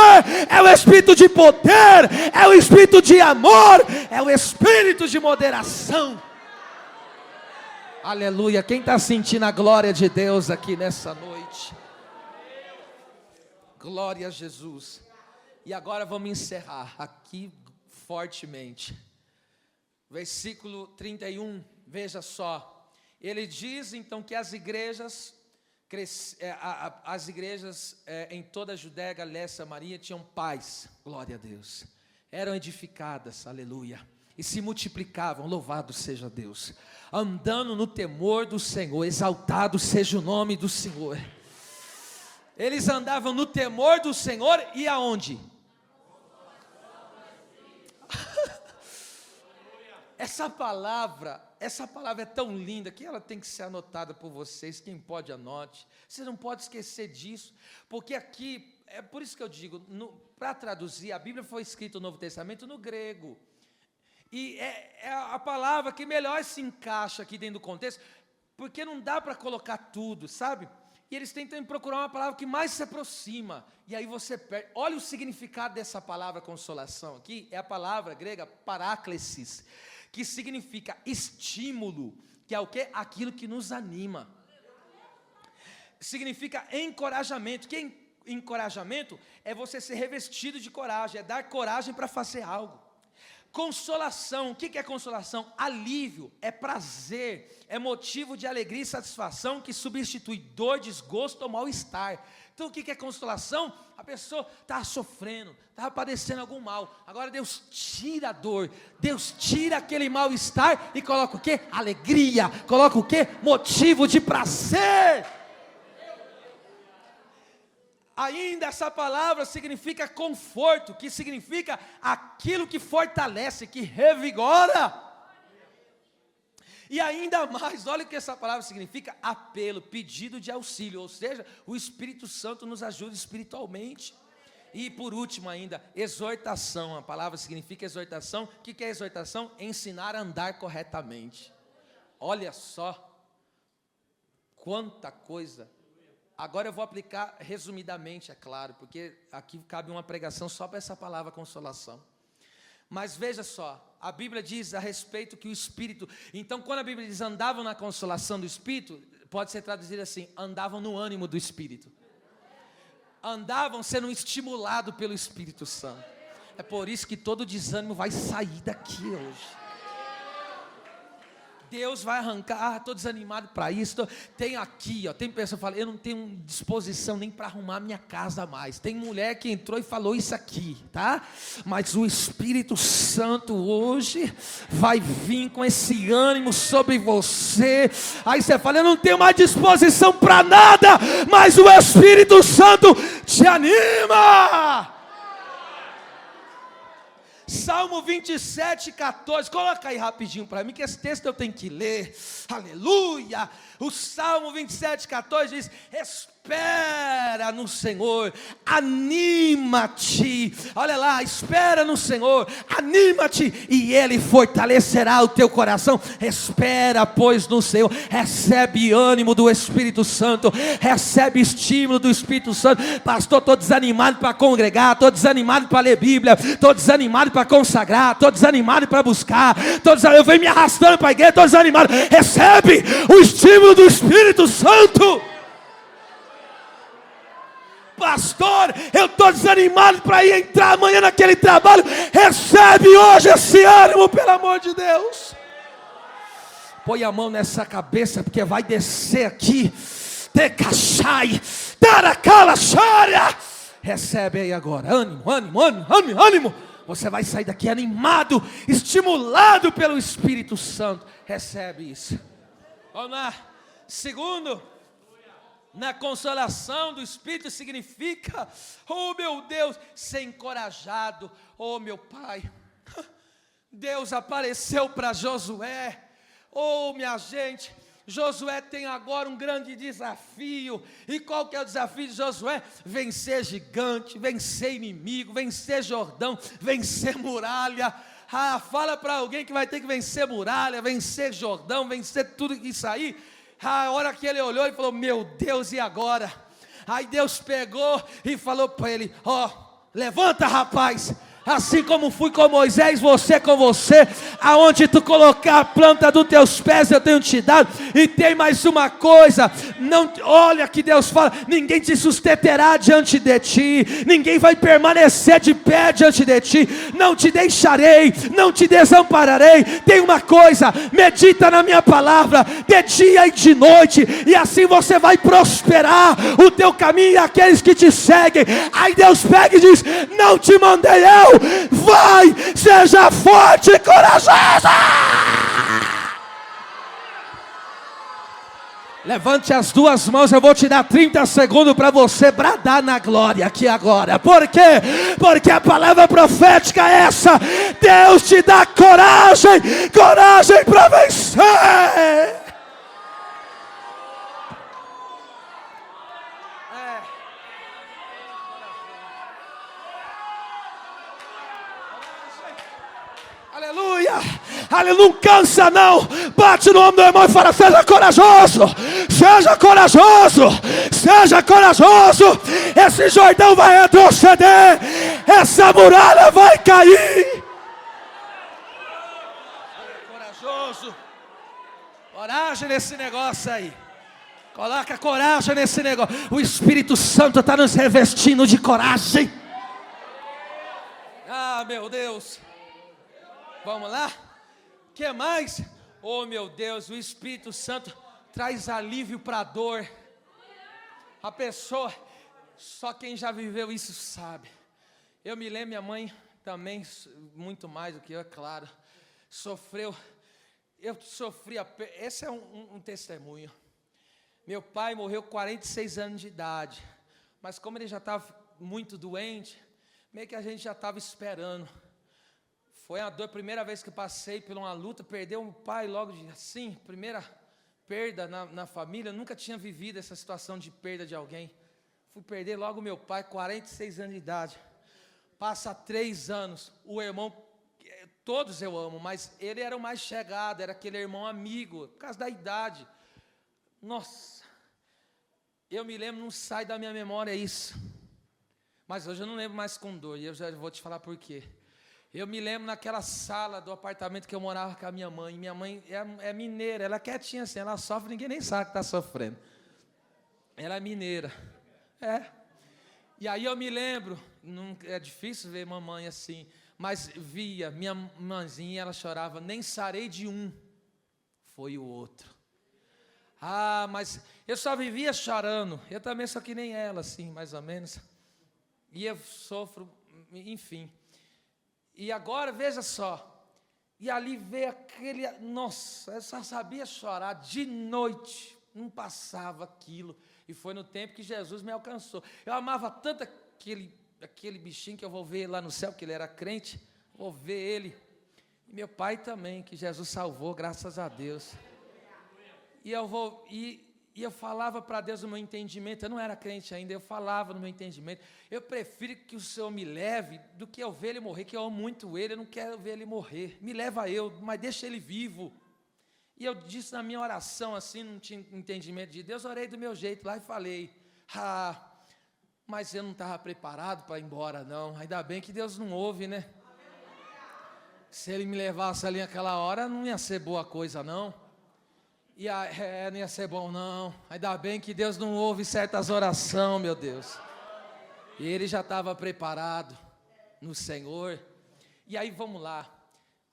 é o Espírito de poder, é o Espírito de amor, é o Espírito de moderação. Aleluia, quem está sentindo a glória de Deus aqui nessa noite? Glória a Jesus. E agora vamos encerrar aqui fortemente. Versículo 31, veja só. Ele diz então que as igrejas em toda a Judéia, Galiléia, Samaria tinham paz, glória a Deus. Eram edificadas, aleluia. E se multiplicavam, louvado seja Deus. Andando no temor do Senhor, exaltado seja o nome do Senhor. Eles andavam no temor do Senhor e aonde? Essa palavra é tão linda que ela tem que ser anotada por vocês. Quem pode, anote. Você não pode esquecer disso, porque aqui, é por isso que eu digo, para traduzir, a Bíblia foi escrita no Novo Testamento no grego, e é a palavra que melhor se encaixa aqui dentro do contexto, porque não dá para colocar tudo, sabe? E eles tentam procurar uma palavra que mais se aproxima, e aí você perde. Olha o significado dessa palavra consolação aqui, é a palavra grega paráclesis, que significa estímulo, que é o quê? Aquilo que nos anima. Significa encorajamento. Que encorajamento é você ser revestido de coragem, é dar coragem para fazer algo. Consolação, o que é consolação? Alívio, é prazer, é motivo de alegria e satisfação que substitui dor, desgosto ou mal-estar. Então o que é consolação? A pessoa está sofrendo, está padecendo algum mal, agora Deus tira a dor, Deus tira aquele mal-estar e coloca o quê? Alegria, coloca o quê? Motivo de prazer. Ainda essa palavra significa conforto, que significa aquilo que fortalece, que revigora. E ainda mais, olha o que essa palavra significa: apelo, pedido de auxílio, ou seja, o Espírito Santo nos ajuda espiritualmente. E por último ainda, exortação, a palavra significa exortação. O que é exortação? Ensinar a andar corretamente. Olha só, quanta coisa. Agora eu vou aplicar resumidamente, é claro, porque aqui cabe uma pregação só para essa palavra consolação. Mas veja só, a Bíblia diz a respeito que o Espírito... Então, quando a Bíblia diz andavam na consolação do Espírito, pode ser traduzido assim, andavam no ânimo do Espírito. Andavam sendo estimulados pelo Espírito Santo. É por isso que todo desânimo vai sair daqui hoje. Deus vai arrancar, estou desanimado para isso. Tem aqui, tem pessoa que fala, eu não tenho disposição nem para arrumar minha casa mais. Tem mulher que entrou e falou isso aqui, tá? Mas o Espírito Santo hoje vai vir com esse ânimo sobre você. Aí você fala, eu não tenho mais disposição para nada, mas o Espírito Santo te anima. Salmo 27, 14, coloca aí rapidinho para mim, que esse texto eu tenho que ler, aleluia. O Salmo 27, 14 diz, espera no Senhor, anima-te, olha lá, espera no Senhor, anima-te, e Ele fortalecerá o teu coração. Espera, pois, no Senhor, recebe ânimo do Espírito Santo, recebe estímulo do Espírito Santo. Pastor, estou desanimado para congregar, estou desanimado para ler Bíblia, estou desanimado para consagrar, estou desanimado para buscar, eu venho me arrastando para a igreja, estou desanimado. Recebe o estímulo do Espírito Santo. Pastor, eu estou desanimado para ir entrar amanhã naquele trabalho. Recebe hoje esse ânimo, pelo amor de Deus. Põe a mão nessa cabeça, porque vai descer aqui. Tecachai, taracalaxária. Recebe aí agora, ânimo, ânimo, ânimo, ânimo, ânimo. Você vai sair daqui animado, estimulado pelo Espírito Santo. Recebe isso. Vamos lá. Segundo, na consolação do Espírito significa, oh meu Deus, ser encorajado. Oh meu Pai, Deus apareceu para Josué. Oh minha gente, Josué tem agora um grande desafio. E qual que é o desafio de Josué? Vencer gigante, vencer inimigo, vencer Jordão, vencer muralha. Fala para alguém que vai ter que vencer muralha, vencer Jordão, vencer tudo isso aí. A hora que ele olhou, ele falou, meu Deus, e agora? Aí Deus pegou e falou para ele, levanta, rapaz. Assim como fui com Moisés, você com você. Aonde tu colocar a planta dos teus pés, eu tenho te dado. E tem mais uma coisa. Não, olha que Deus fala, ninguém te sustentará diante de ti. Ninguém vai permanecer de pé diante de ti. Não te deixarei, não te desampararei. Tem uma coisa, medita na minha palavra, de dia e de noite. E assim você vai prosperar o teu caminho e aqueles que te seguem. Aí Deus pega e diz, não te mandei eu. Vai, seja forte e corajosa. Levante as duas mãos, eu vou te dar 30 segundos para você bradar na glória aqui agora. Por quê? Porque a palavra profética é essa. Deus te dá coragem, coragem para vencer. Aleluia, aleluia, não cansa não. Bate no ombro do irmão e fala, seja corajoso, seja corajoso, seja corajoso. Esse Jordão vai retroceder, essa muralha vai cair. Corajoso, coragem nesse negócio aí. Coloca coragem nesse negócio. O Espírito Santo está nos revestindo de coragem. Ah, meu Deus. Vamos lá? O que mais? Oh meu Deus, o Espírito Santo traz alívio para a dor. A pessoa, só quem já viveu isso sabe. Eu me lembro, minha mãe também, muito mais do que eu, é claro, sofreu. Eu sofri, esse é um testemunho. Meu pai morreu com 46 anos de idade. Mas como ele já estava muito doente, meio que a gente já estava esperando. Foi a dor, primeira vez que eu passei por uma luta, perder um pai logo assim, primeira perda na família. Eu nunca tinha vivido essa situação de perda de alguém. Fui perder logo meu pai, 46 anos de idade. Passa 3 anos, o irmão, todos eu amo, mas ele era o mais chegado, era aquele irmão amigo, por causa da idade. Nossa, eu me lembro, não sai da minha memória isso. Mas hoje eu não lembro mais com dor, e eu já vou te falar por quê. Eu me lembro naquela sala do apartamento que eu morava com a minha mãe. Minha mãe é mineira, ela é quietinha assim, ela sofre, ninguém nem sabe que está sofrendo. Ela é mineira. E aí eu me lembro, não, é difícil ver mamãe assim, mas via, minha mãezinha, ela chorava, nem sarei de um, foi o outro. Ah, mas eu só vivia chorando, eu também sou que nem ela, assim, mais ou menos. E eu sofro, enfim. E agora, veja só, e ali veio aquele, nossa, eu só sabia chorar de noite, não passava aquilo. E foi no tempo que Jesus me alcançou. Eu amava tanto aquele bichinho que eu vou ver lá no céu, que ele era crente, vou ver ele. E meu pai também, que Jesus salvou, graças a Deus. E eu falava para Deus no meu entendimento, eu não era crente ainda, eu falava no meu entendimento, eu prefiro que o Senhor me leve do que eu ver ele morrer, que eu amo muito ele, eu não quero ver ele morrer. Me leva eu, mas deixa ele vivo. E eu disse na minha oração, assim, não tinha entendimento de Deus, orei do meu jeito lá e falei, mas eu não estava preparado para ir embora não, ainda bem que Deus não ouve, né? Se ele me levasse ali naquela hora, não ia ser boa coisa não, não ia ser bom não, ainda bem que Deus não ouve certas orações, meu Deus. E ele já estava preparado no Senhor, e aí vamos lá,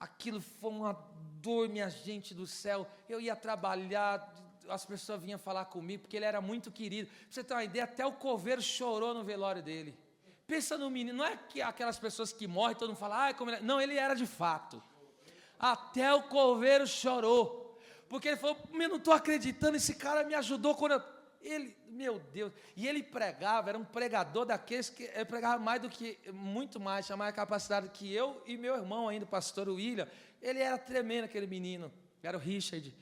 aquilo foi uma dor, minha gente do céu. Eu ia trabalhar, as pessoas vinham falar comigo, porque ele era muito querido. Pra você ter uma ideia, até o coveiro chorou no velório dele. Pensa no menino, não é que aquelas pessoas que morrem, todo mundo fala, como ele é. Não, ele era de fato. Até o coveiro chorou, porque ele falou, eu não estou acreditando, esse cara me ajudou quando ele, meu Deus, e ele pregava, era um pregador daqueles que pregava muito mais, tinha mais capacidade que eu e meu irmão ainda, o pastor William. Ele era tremendo, aquele menino, era o Richard,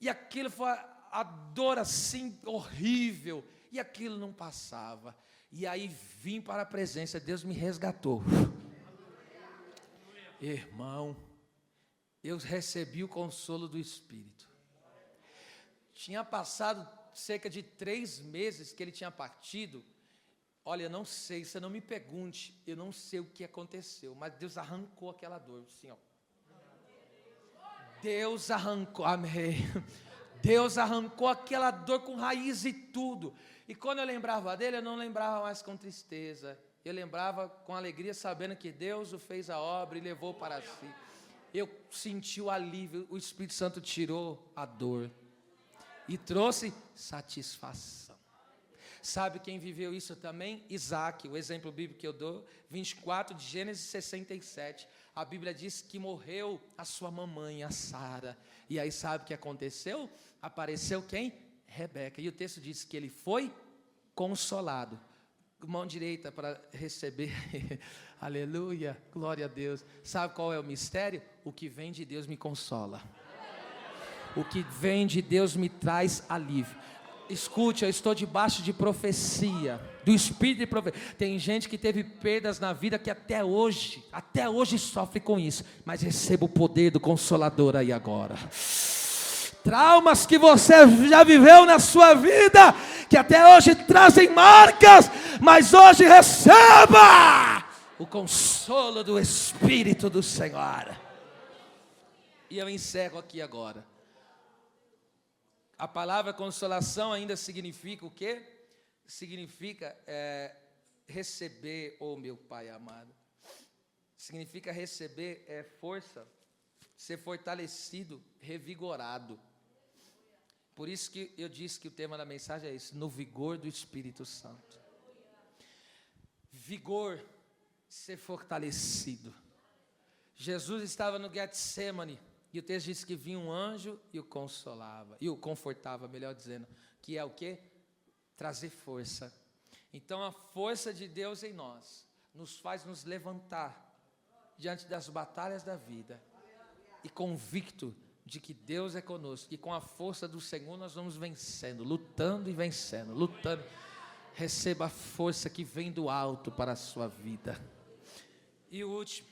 e aquilo foi a dor assim, horrível, e aquilo não passava, e aí vim para a presença, Deus me resgatou. Irmão, eu recebi o consolo do Espírito. Tinha passado cerca de 3 meses que ele tinha partido. Olha, eu não sei, você não me pergunte, eu não sei o que aconteceu, mas Deus arrancou aquela dor, assim, ó. Deus arrancou, amém. Deus arrancou aquela dor com raiz e tudo. E quando eu lembrava dele, eu não lembrava mais com tristeza. Eu lembrava com alegria, sabendo que Deus o fez a obra e levou para si. Eu senti o alívio, o Espírito Santo tirou a dor e trouxe satisfação. Sabe quem viveu isso também? Isaac, o exemplo bíblico que eu dou, 24 de Gênesis 67. A Bíblia diz que morreu a sua mamãe, a Sara. E aí sabe o que aconteceu? Apareceu quem? Rebeca. E o texto diz que ele foi consolado. Mão direita para receber. Aleluia, glória a Deus. Sabe qual é o mistério? O que vem de Deus me consola. O que vem de Deus me traz alívio. Escute, eu estou debaixo de profecia, do espírito de profecia. Tem gente que teve perdas na vida que até hoje sofre com isso, mas receba o poder do Consolador aí agora. Traumas que você já viveu na sua vida, que até hoje trazem marcas, mas hoje receba o consolo do Espírito do Senhor. E eu encerro aqui agora. A palavra consolação ainda significa o quê? Significa receber, meu Pai amado. Significa receber força, ser fortalecido, revigorado. Por isso que eu disse que o tema da mensagem é esse, no vigor do Espírito Santo. Vigor, ser fortalecido. Jesus estava no Getsemane. E o texto diz que vinha um anjo e o consolava, e o confortava, melhor dizendo, que é o quê? Trazer força. Então a força de Deus em nós, nos faz nos levantar, diante das batalhas da vida, e convicto de que Deus é conosco, e com a força do Senhor nós vamos vencendo, lutando e vencendo, lutando. Receba a força que vem do alto para a sua vida. E o último,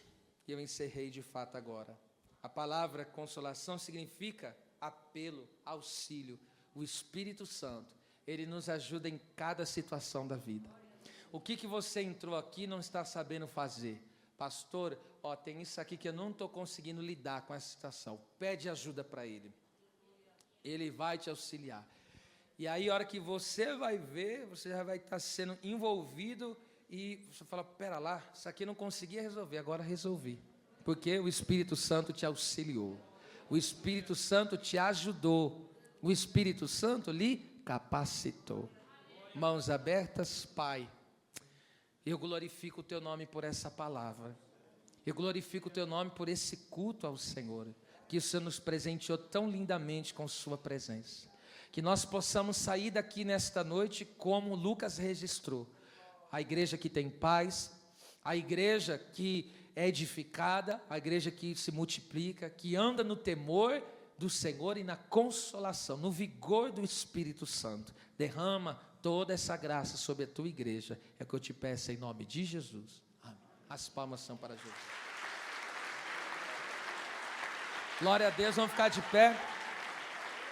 e eu encerrei de fato agora. A palavra consolação significa apelo, auxílio. O Espírito Santo, ele nos ajuda em cada situação da vida. O que você entrou aqui e não está sabendo fazer? pastor, ó, tem isso aqui que eu não estou conseguindo lidar com essa situação. Pede ajuda para ele. Ele vai te auxiliar. E aí, a hora que você vai ver, você já vai estar sendo envolvido e você fala, pera lá, isso aqui eu não conseguia resolver, agora resolvi. Porque o Espírito Santo te auxiliou. O Espírito Santo te ajudou. O Espírito Santo lhe capacitou. Mãos abertas, Pai. Eu glorifico o Teu nome por essa palavra. Eu glorifico o Teu nome por esse culto ao Senhor. Que o Senhor nos presenteou tão lindamente com Sua presença. Que nós possamos sair daqui nesta noite como Lucas registrou. A igreja que tem paz, a igreja que é edificada, a igreja que se multiplica, que anda no temor do Senhor e na consolação, no vigor do Espírito Santo. Derrama toda essa graça sobre a tua igreja. É o que eu te peço em nome de Jesus. Amém. As palmas são para Jesus. Glória a Deus, vamos ficar de pé.